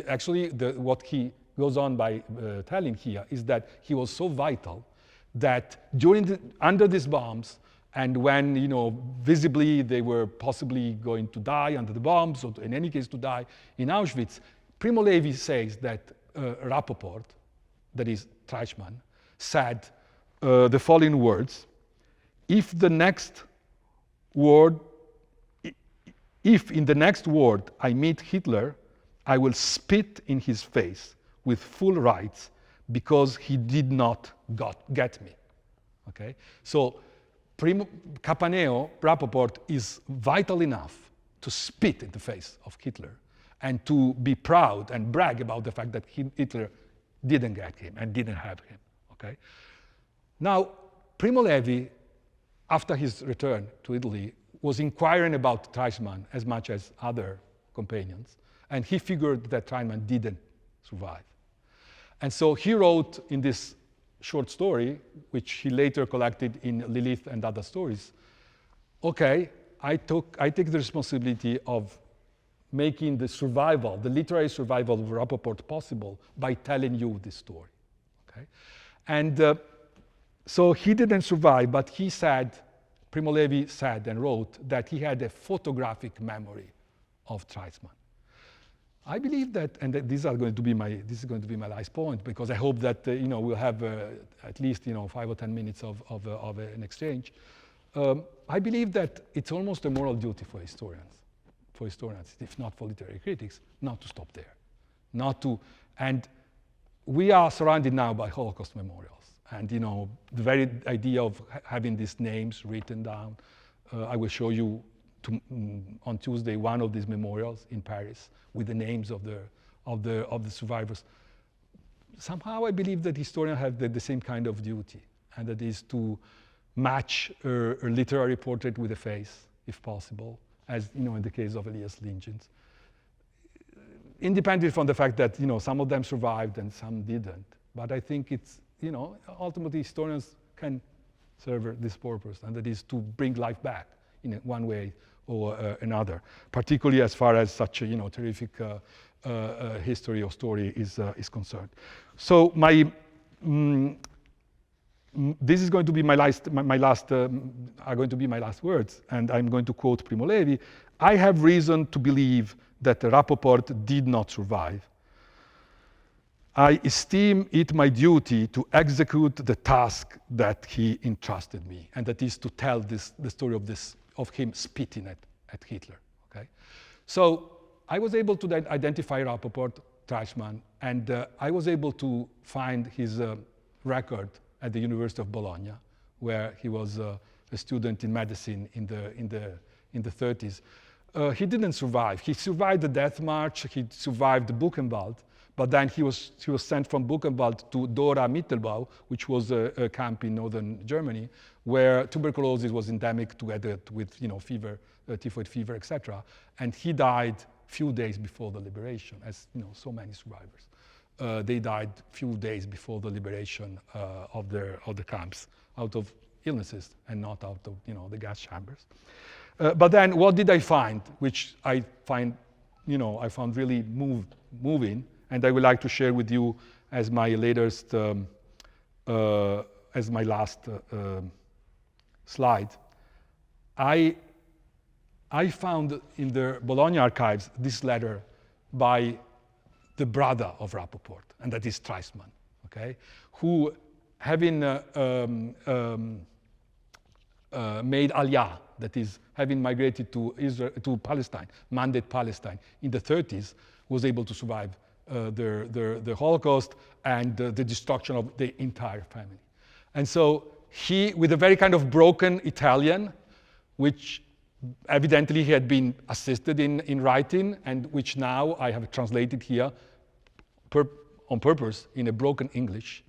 actually, what he goes on by telling here is that he was so vital that under these bombs, and when, visibly they were possibly going to die under the bombs, or in any case to die in Auschwitz, Primo Levi says that Rappaport, that is Teichmann, said the following words: if in the next word I meet Hitler, I will spit in his face with full rights because he did not get me. Okay? So Capaneo, Rappaport, is vital enough to spit in the face of Hitler and to be proud and brag about the fact that Hitler didn't get him and didn't have him. Okay? Now, Primo Levi, after his return to Italy, was inquiring about Teichmann as much as other companions, and he figured that Teichmann didn't survive. And so he wrote in this short story, which he later collected in Lilith and Other Stories, okay, I take the responsibility of making the literary survival of Rappaport possible by telling you this story. Okay? And so he didn't survive, but he said, Primo Levi said and wrote that he had a photographic memory of Teichmann. I believe that, and this is going to be my last point, because I hope that we'll have at least 5 or 10 minutes of an exchange. I believe that it's almost a moral duty for historians, if not for literary critics, not to stop there, and we are surrounded now by Holocaust memorials. And the very idea of having these names written down, I will show you on Tuesday one of these memorials in Paris with the names of the survivors. Somehow I believe that historians have the same kind of duty, and that is to match a literary portrait with a face, if possible, as in the case of Elias Lyngens. Independent from the fact that some of them survived and some didn't, but I think it's ultimately historians can serve this purpose, and that is to bring life back in one way or another, particularly as far as such a terrific history or story is concerned. So this is going to be my last words, and I'm going to quote Primo Levi. I have reason to believe that Rappaport did not survive. I esteem it my duty to execute the task that he entrusted me, and that is to tell the story of him spitting at Hitler. Okay, so I was able to then identify Rappaport, Teichmann, and I was able to find his record at the University of Bologna, where he was a student in medicine in the 30s. He didn't survive. He survived the death march. He survived Buchenwald. But then he was sent from Buchenwald to Dora Mittelbau, which was a camp in northern Germany, where tuberculosis was endemic together with fever, typhoid fever, etc. And he died few days before the liberation, as so many survivors. They died few days before the liberation of the camps, out of illnesses and not out of the gas chambers. But then what did I find, which I found really moving, and I would like to share with you as my latest, as my last slide. I found in the Bologna archives this letter by the brother of Rappaport, and that is Teichmann, okay, who, having made Aliyah, that is, having migrated to Israel, to Palestine, Mandate Palestine in the 30s, was able to survive the Holocaust and the destruction of the entire family. And so he, with a very kind of broken Italian, which evidently he had been assisted in writing, and which now I have translated here on purpose in a broken English,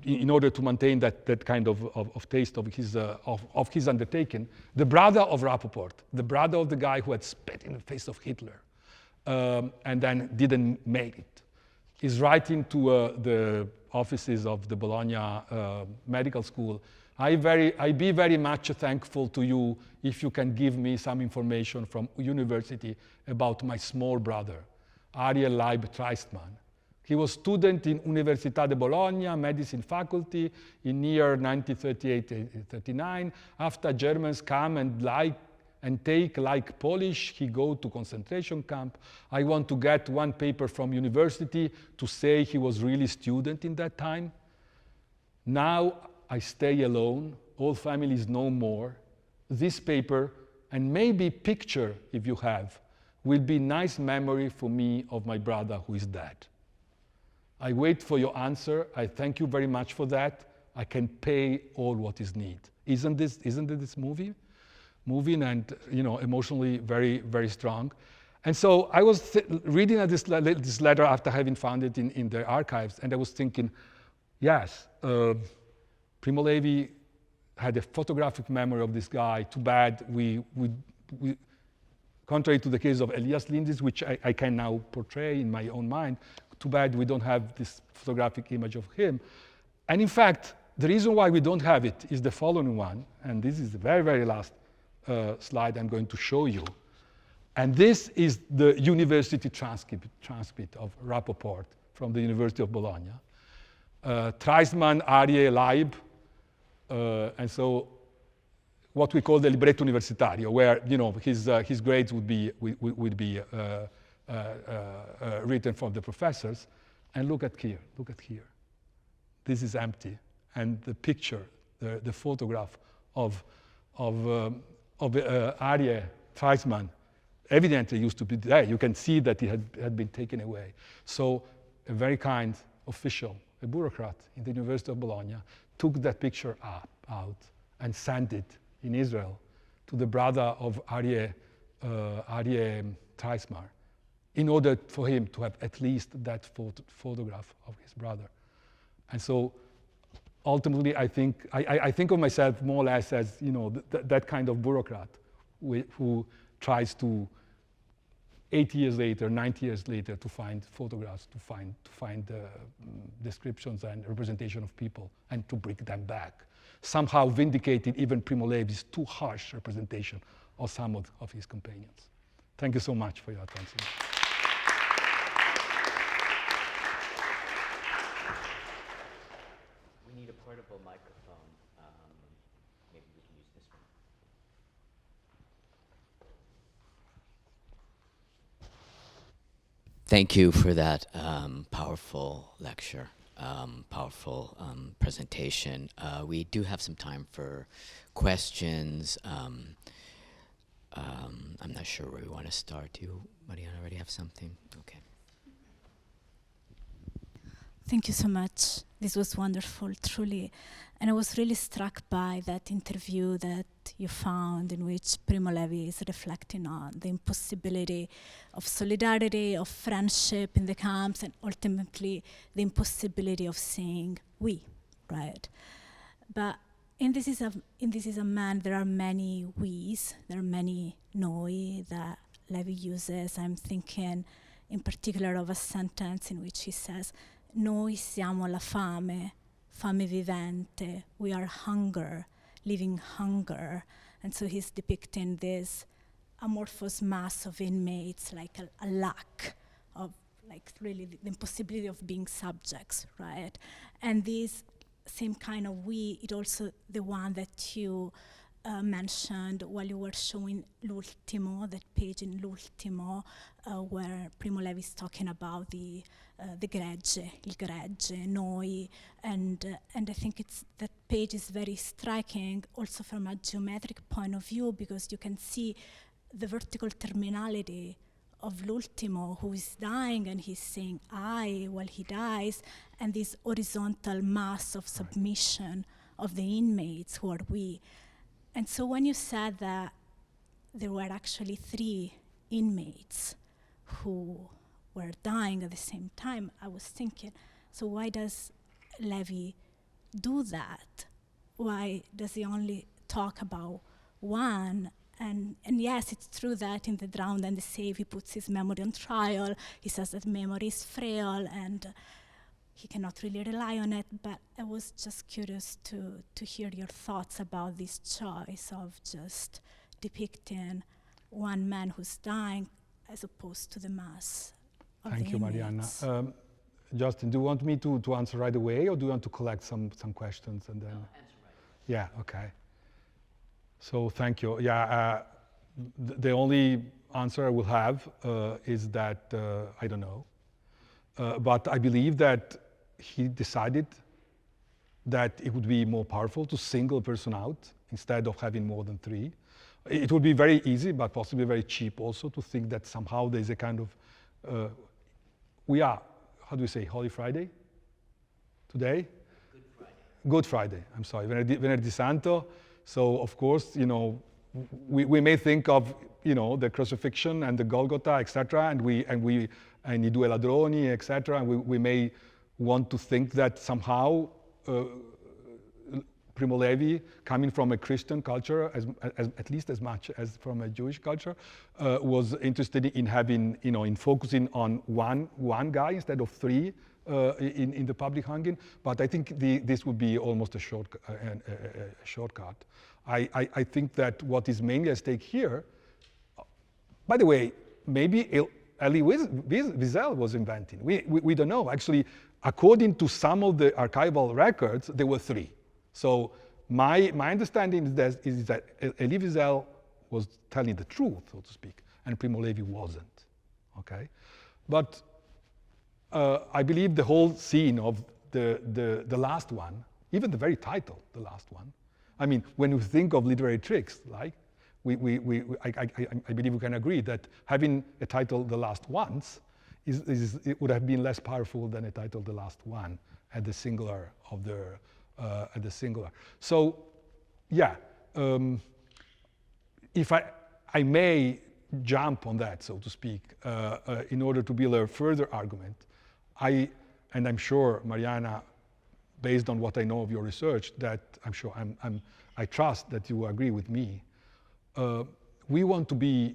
in order to maintain that kind of taste of his undertaking. The brother of Rappaport, the brother of the guy who had spit in the face of Hitler, and then didn't make it, is writing to the offices of the Bologna Medical School. I be very much thankful to you if you can give me some information from university about my small brother. Ariel Leib Treistmann. He was student in Università de Bologna, medicine faculty in year 1938-39. After Germans come and take like Polish, he go to concentration camp. I want to get one paper from university to say he was really student in that time. Now I stay alone, all families no more. This paper, and maybe picture if you have, will be nice memory for me of my brother who is dead. I wait for your answer. I thank you very much for that. I can pay all what is need. Isn't it this moving and emotionally very, very strong? And so I was reading this letter after having found it in the archives, and I was thinking, yes, Primo Levi had a photographic memory of this guy. Too bad we contrary to the case of Elias Lindis, which I can now portray in my own mind, too bad we don't have this photographic image of him. And in fact, the reason why we don't have it is the following one, and this is the very, very last slide I'm going to show you. And this is the university transcript of Rappaport from the University of Bologna. Treistmann, Ariel, Leib, and so what we call the libretto universitario, where his grades would be written from the professors. And look at here. This is empty, and the picture, the photograph of Ariel Treistmann evidently used to be there. You can see that it had been taken away. So a very kind official, a bureaucrat in the University of Bologna, took that picture out and sent it in Israel to the brother of Ariel Treistmann, in order for him to have at least that photograph of his brother. And so ultimately, I think of myself more or less as that kind of bureaucrat who tries to 80 years later, 90 years later, to find photographs, to find descriptions and representation of people, and to bring them back. Somehow vindicated even Primo Levi's too harsh representation of some of his companions. Thank you so much for your attention. We need a portable microphone. Maybe we can use this one. Thank you for that powerful lecture, powerful presentation. We do have some time for questions. I'm not sure where we want to start. Do you, Mariana, already have something? Okay. Thank you so much. This was wonderful, truly. And I was really struck by that interview that you found in which Primo Levi is reflecting on the impossibility of solidarity, of friendship in the camps, and ultimately the impossibility of saying we, right? But in This Is a Man, there are many we's, there are many noi that Levi uses. I'm thinking in particular of a sentence in which he says, "Noi siamo la fame, fame vivente. We are hunger, living hunger." And so he's depicting this amorphous mass of inmates, like a lack of, like, really the impossibility of being subjects, right? And this same kind of we, it also the one that you mentioned while you were showing L'Ultimo, that page in L'Ultimo, where Primo Levi is talking about the gregge, il gregge, noi, and I think that page is very striking also from a geometric point of view, because you can see the vertical terminality of L'Ultimo, who is dying, and he's saying I while he dies, and this horizontal mass of submission of the inmates who are we. And so when you said that there were actually 3 inmates who were dying at the same time, I was thinking, so why does Levi do that? Why does he only talk about one? And yes, it's true that in The Drowned and the Saved, he puts his memory on trial. He says that memory is frail and he cannot really rely on it. But I was just curious to hear your thoughts about this choice of just depicting one man who's dying as opposed to the mass of Thank the you, Mariana. inmates. Justin, do you want me to answer right away, or do you want to collect some questions and then? No, answer right. Yeah. Okay. So thank you. Yeah. The only answer I will have is that I don't know, but I believe that he decided that it would be more powerful to single a person out instead of having more than three. It would be very easy, but possibly very cheap also, to think that somehow there's a kind of, we are, how do we say, Holy Friday today? Good Friday. Good Friday, I'm sorry, Venerdì Santo. So of course, we may think of, the crucifixion and the Golgotha, etc., and i due ladroni, etc., and we may want to think that somehow Primo Levi, coming from a Christian culture, as at least as much as from a Jewish culture, was interested in having, in focusing on one guy instead of three in the public hanging. But I think this would be almost a shortcut. I think that what is mainly at stake here, by the way, maybe Elie Wiesel was inventing. We don't know. Actually, according to some of the archival records, there were three. So my understanding is that Elie Wiesel was telling the truth, so to speak, and Primo Levi wasn't. Okay, but I believe the whole scene of the last one, even the very title, the last one. I mean, when you think of literary tricks, like I believe we can agree that having a title, The Last Ones, it would have been less powerful than a title, The Last One, at the singular of at the singular. So, yeah, if I may jump on that, so to speak, in order to build a further argument, and I'm sure, Mariana, based on what I know of your research, that I'm sure I trust that you agree with me. We want to be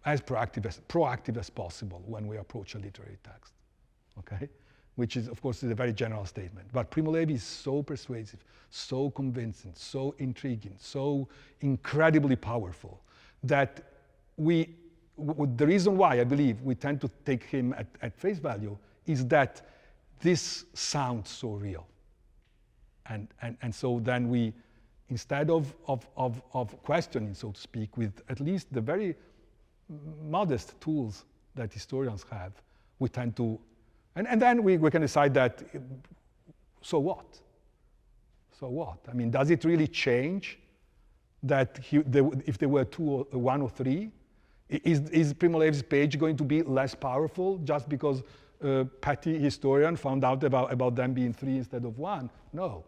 as proactive as possible when we approach a literary text, okay? Which is, of course, is a very general statement. But Primo Levi is so persuasive, so convincing, so intriguing, so incredibly powerful that the reason why I believe we tend to take him at face value is that this sounds so real. And so then we, instead of questioning, so to speak, with at least the very modest tools that historians have, we tend to, and then we can decide that, so what? So what? I mean, does it really change that if there were one or three? Is Primo Levi's page going to be less powerful just because a petty historian found out about them being three instead of one? No.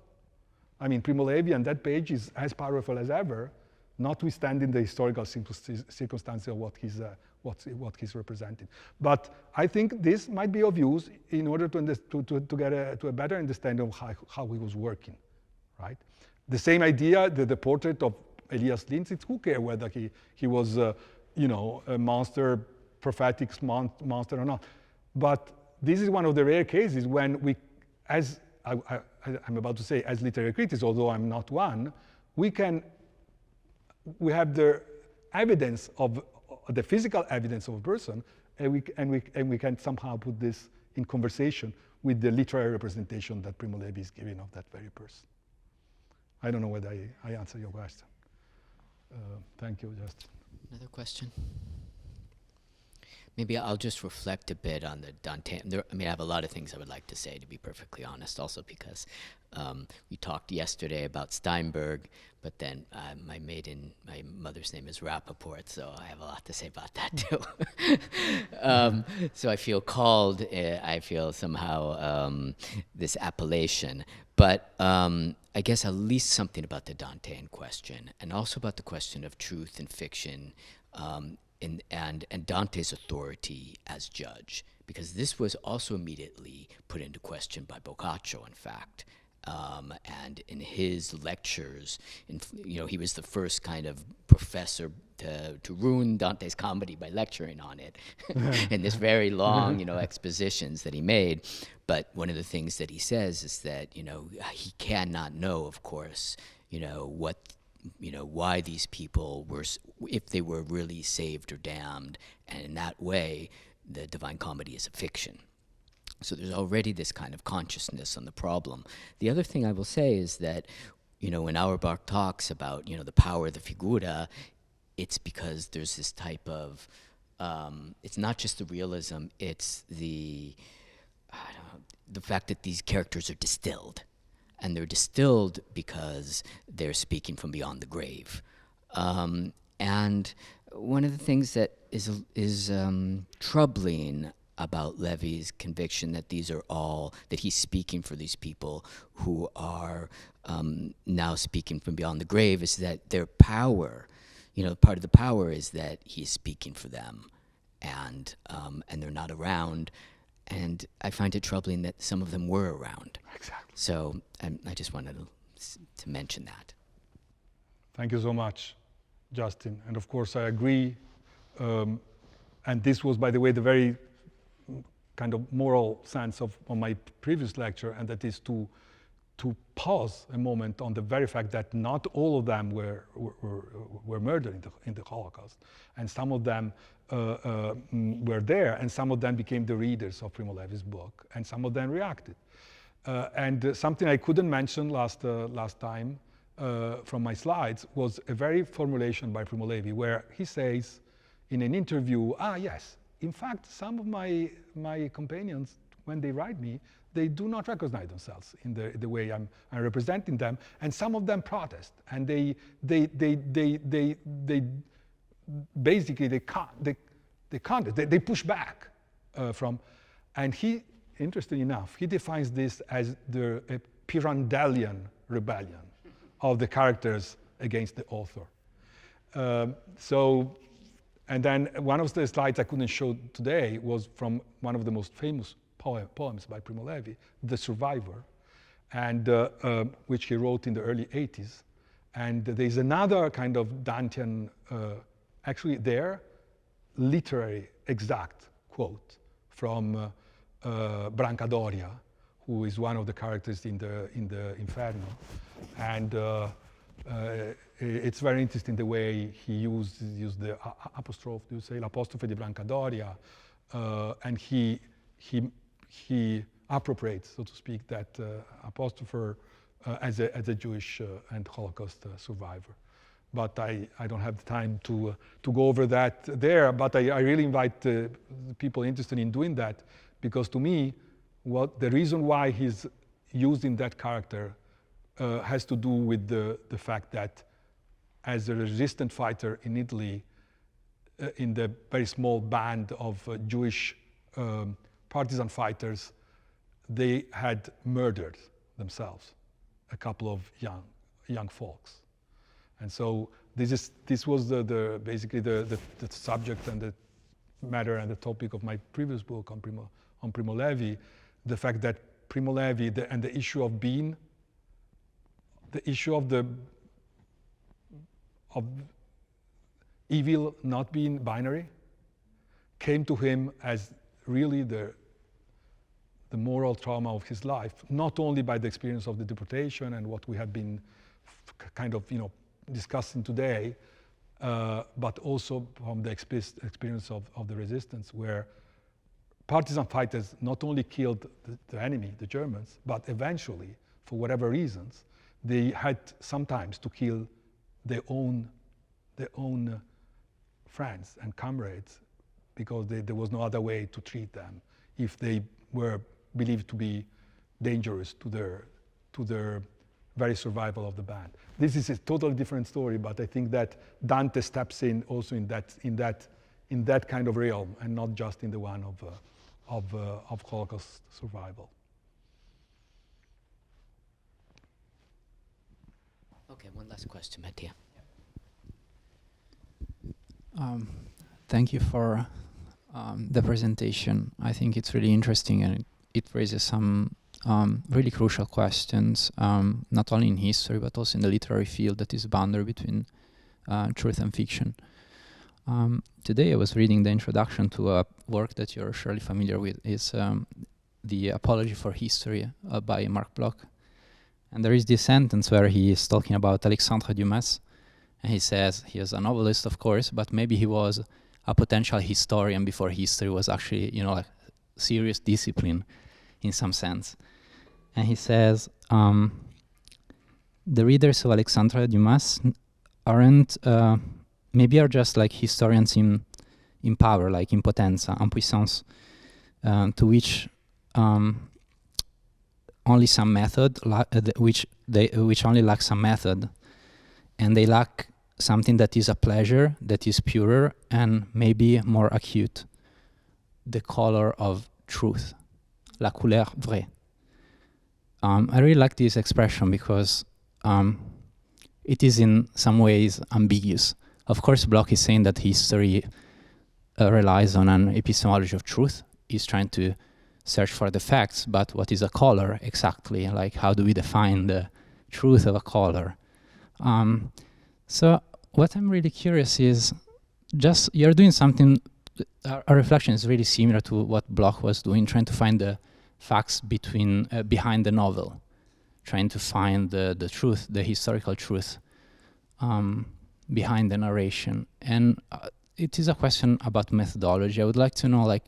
I mean, Primo Levi and that page is as powerful as ever, notwithstanding the historical circumstances of what he's representing. But I think this might be of use in order to get to a better understanding of how he was working, right? The same idea, the portrait of Elias Lindsit, who cares whether he was, a monster, prophetic monster or not? But this is one of the rare cases when we, as I'm about to say, as literary critics, although I'm not one, we have the evidence of the physical evidence of a person, and we can somehow put this in conversation with the literary representation that Primo Levi is giving of that very person. I don't know whether I answered your question. Thank you, Justin. Another question? Maybe I'll just reflect a bit on the Dantean. I have a lot of things I would like to say, to be perfectly honest, also because we talked yesterday about Steinberg, but then my mother's name is Rappaport, so I have a lot to say about that too. So I feel called, I feel somehow this appellation, but I guess at least something about the Dantean question, and also about the question of truth and fiction, and Dante's authority as judge, because this was also immediately put into question by Boccaccio, in fact. And in his lectures, he was the first kind of professor to ruin Dante's comedy by lecturing on it in this very long, expositions that he made. But one of the things that he says is that, he cannot know, of course, why these people were, if they were really saved or damned, and in that way, the Divine Comedy is a fiction. So there's already this kind of consciousness on the problem. The other thing I will say is that, when Auerbach talks about, the power of the figura, it's because there's this type of, it's not just the realism, it's the fact that these characters are distilled. And they're distilled because they're speaking from beyond the grave. And one of the things that is troubling about Levi's conviction that that he's speaking for these people who are now speaking from beyond the grave is that their power, part of the power is that he's speaking for them, and they're not around. And I find it troubling that some of them were around. Exactly. So I just wanted to mention that. Thank you so much, Justin. And of course, I agree. And this was, by the way, the very kind of moral sense of my previous lecture, and that is to pause a moment on the very fact that not all of them were murdered in the Holocaust, and some of them were there, and some of them became the readers of Primo Levi's book, and some of them reacted. And something I couldn't mention last time from my slides was a very formulation by Primo Levi, where he says in an interview, yes, in fact, some of my companions, when they write me, they do not recognize themselves in the way I'm representing them, and some of them protest, and they basically they push back from, and he, interestingly enough, he defines this as the Pirandellian rebellion of the characters against the author. And then one of the slides I couldn't show today was from one of the most famous poems by Primo Levi, The Survivor, and which he wrote in the early 80s. And there's another kind of Dantean, actually there, literary exact quote from Brancadoria, who is one of the characters in the Inferno. And it's very interesting the way he used the apostrophe, do you say, l'apostrophe di Brancadoria, and he appropriates, so to speak, that apostrophe as a Jewish and Holocaust survivor. But I don't have the time to go over that there, but I really invite people interested in doing that, because to me, the reason why he's using that character has to do with the fact that as a resistant fighter in Italy, in the very small band of Jewish partisan fighters, they had murdered themselves, a couple of young folks. And so this was basically the subject and the matter and the topic of my previous book on Primo Levi, the fact that Primo Levi and the issue of being, the issue of evil not being binary, came to him as really the moral trauma of his life, not only by the experience of the deportation and what we have been kind of discussing today, but also from the experience of the resistance, where partisan fighters not only killed the enemy, the Germans, but eventually, for whatever reasons, they had sometimes to kill their own friends and comrades, because there was no other way to treat them if they were believed to be dangerous to their very survival of the band. This is a totally different story, but I think that Dante steps in also in that kind of realm, and not just in the one of Holocaust survival. Okay, one last question, Mattia. Thank you for the presentation. I think it's really interesting, and it raises some really crucial questions, not only in history, but also in the literary field, that is boundary between truth and fiction. Today I was reading the introduction to a work that you're surely familiar with. Is The Apology for History by Marc Bloch. And there is this sentence where he is talking about Alexandre Dumas, and he says he is a novelist, of course, but maybe he was a potential historian before history was actually, like serious discipline in some sense. And he says, the readers of Alexandre Dumas aren't, maybe are just like historians in power, like in potenza, en puissance, to which only some method, which only lack some method, and they lack something that is a pleasure, that is purer and maybe more acute, the color of truth, la couleur vraie. I really like this expression because it is in some ways ambiguous. Of course, Bloch is saying that history relies on an epistemology of truth. He's trying to search for the facts, but what is a color exactly? Like, how do we define the truth of a color? So what I'm really curious is, just you're doing something, our reflection is really similar to what Bloch was doing, trying to find the facts behind the novel, trying to find the truth, the historical truth behind the narration. And it is a question about methodology. I would like to know, like,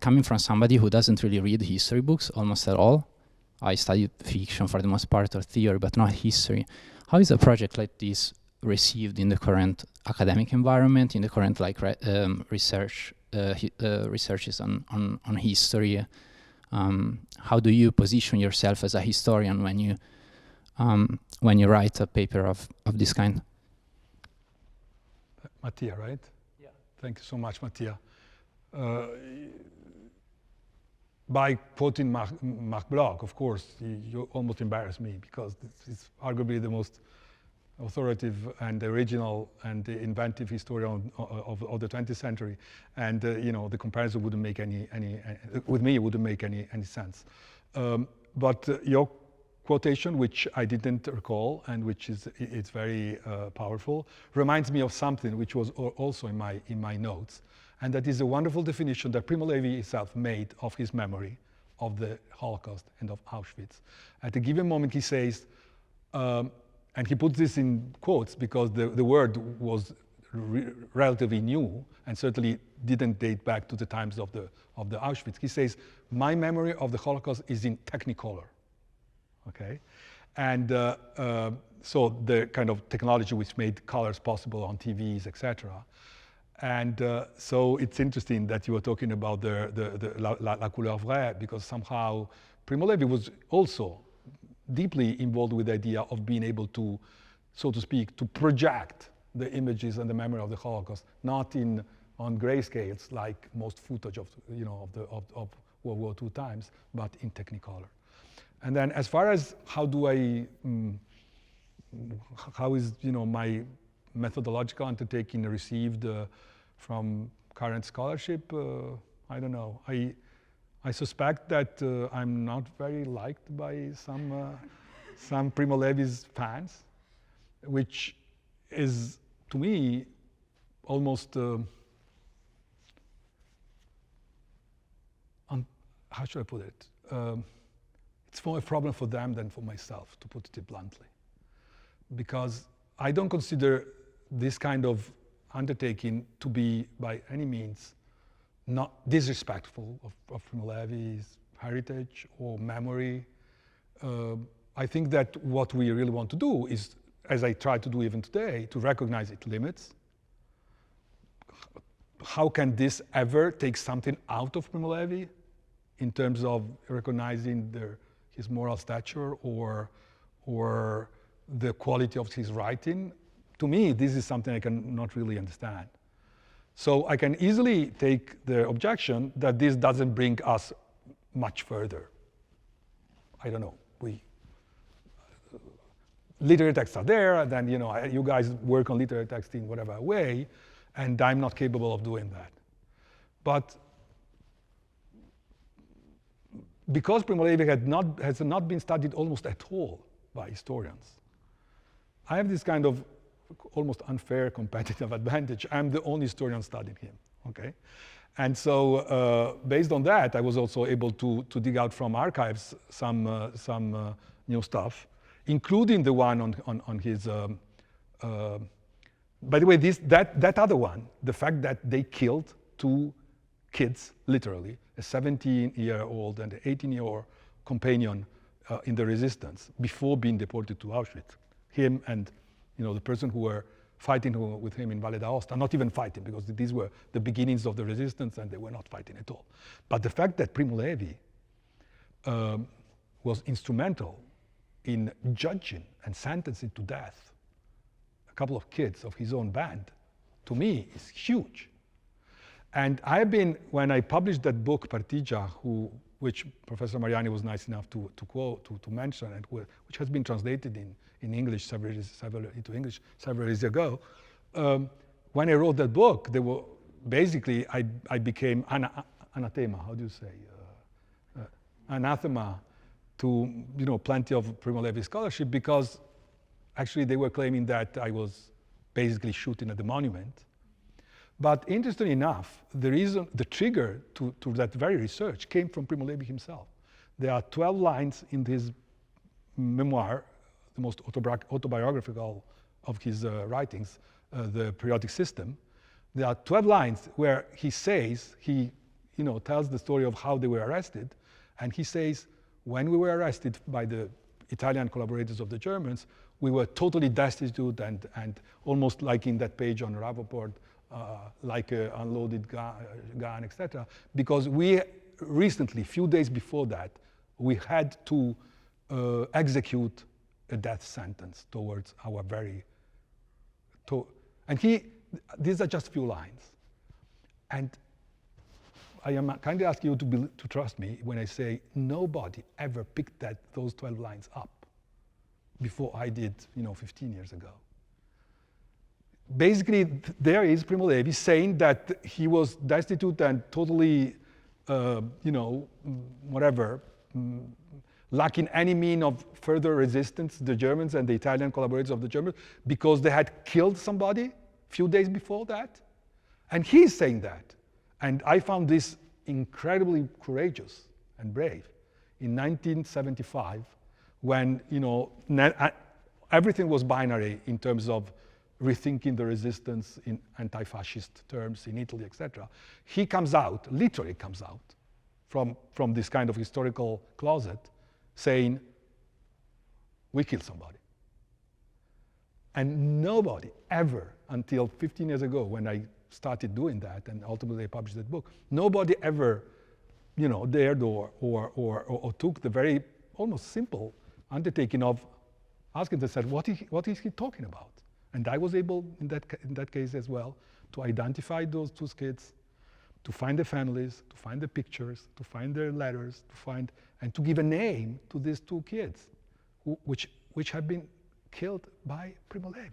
coming from somebody who doesn't really read history books almost at all. I studied fiction for the most part, or theory, but not history. How is a project like this received in the current academic environment, in the current researches on history? How do you position yourself as a historian when you write a paper of this kind? Mattia, right? Yeah. Thank you so much, Mattia. By quoting Marc Bloch, of course, you almost embarrass me, because this is arguably the most authoritative and original and inventive historian of the 20th century, and the comparison wouldn't make any with me. It wouldn't make any sense. But your quotation, which I didn't recall and which it's very powerful, reminds me of something which was also in my notes. And that is a wonderful definition that Primo Levi himself made of his memory of the Holocaust and of Auschwitz. At a given moment, he says, and he puts this in quotes because the word was relatively new and certainly didn't date back to the times of the Auschwitz. He says, my memory of the Holocaust is in technicolor. Okay, and so the kind of technology which made colors possible on TVs, etc. And so it's interesting that you were talking about the la couleur vraie, because somehow Primo Levi was also deeply involved with the idea of being able to, so to speak, to project the images and the memory of the Holocaust, not on grayscales like most footage of World War II times, but in Technicolor. And then, as far as how is my methodological undertaking received from current scholarship, I don't know. I suspect that I'm not very liked by some Primo Levi's fans, which is, to me, almost, how should I put it? It's more a problem for them than for myself, to put it bluntly. Because I don't consider this kind of undertaking to be, by any means, not disrespectful of Primo Levi's heritage or memory. I think that what we really want to do is, as I try to do even today, to recognize its limits. How can this ever take something out of Primo Levi in terms of recognizing his moral stature or the quality of his writing? To me, this is something I can not really understand. So I can easily take the objection that this doesn't bring us much further. I don't know. Literary texts are there, and then you guys work on literary text in whatever way, and I'm not capable of doing that. But because Primo Levi has not been studied almost at all by historians, I have this kind of almost unfair competitive advantage. I'm the only historian studying him, okay? And so based on that, I was also able to dig out from archives some new stuff, including the one on his By the way, that other one, the fact that they killed 2 kids, literally, a 17-year-old and an 18-year-old companion in the resistance before being deported to Auschwitz. Him and the person who were fighting with him in Valle d'Aosta, not even fighting, because these were the beginnings of the resistance and they were not fighting at all. But the fact that Primo Levi was instrumental in judging and sentencing to death a couple of kids of his own band, to me, is huge. And when I published that book, Partigia, which Professor Mariani was nice enough to quote, to mention, and which has been translated in English into English several years ago. When I wrote that book, basically I became anathema. How do you say? Anathema to plenty of Primo Levi scholarship, because actually they were claiming that I was basically shooting at the monument. But interestingly enough, the trigger to that very research came from Primo Levi himself. There are 12 lines in his memoir, the most autobiographical of his writings, The Periodic System. There are 12 lines where he says, tells the story of how they were arrested, and he says, when we were arrested by the Italian collaborators of the Germans, we were totally destitute and almost like in that page on Rappaport, like an unloaded gun, etc. Because we recently, few days before that, we had to execute a death sentence towards our these are just few lines. And I am kindly asking you to trust me when I say nobody ever picked those 12 lines up before I did, 15 years ago. Basically, there is Primo Levi saying that he was destitute and totally, lacking any mean of further resistance, the Germans and the Italian collaborators of the Germans, because they had killed somebody a few days before that. And he's saying that. And I found this incredibly courageous and brave in 1975, when everything was binary in terms of rethinking the resistance in anti-fascist terms in Italy, etc. He literally comes out from this kind of historical closet saying, we killed somebody. And nobody ever, until 15 years ago when I started doing that and ultimately I published that book, nobody ever dared or took the very almost simple undertaking of asking themselves, what is he talking about? And I was able, in that case as well, to identify those 2 kids, to find the families, to find the pictures, to find their letters, and to give a name to these 2 kids, which had been killed by Primo Levi.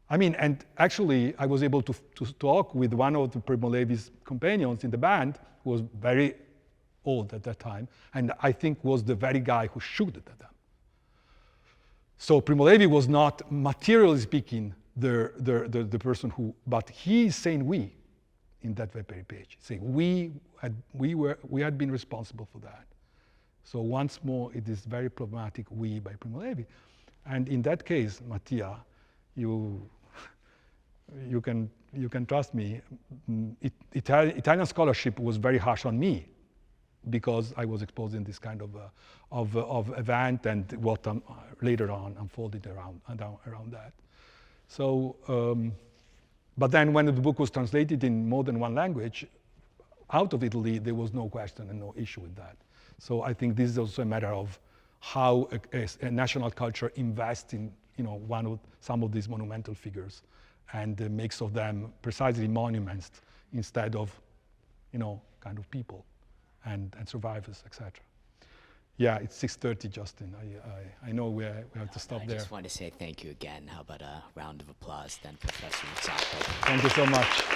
And actually, I was able to talk with one of the Primo Levi's companions in the band, who was very old at that time, and I think was the very guy who shot at them. So Primo Levi was not, materially speaking, the person who, but he is saying we in that very page, saying we had been responsible for that. So once more, it is very problematic, we by Primo Levi. And in that case, Mattia, you can trust me. Italian scholarship was very harsh on me, because I was exposed in this kind of event and what later on unfolded around that. So, but then when the book was translated in more than one language, out of Italy, there was no question and no issue with that. So I think this is also a matter of how a national culture invests in some of these monumental figures and makes of them precisely monuments instead of kind of people and survivors, etc. Yeah, it's 6:30, Justin. I know we have to stop there. I just want to say thank you again. How about a round of applause then, Professor Luzzatto? Thank you so much.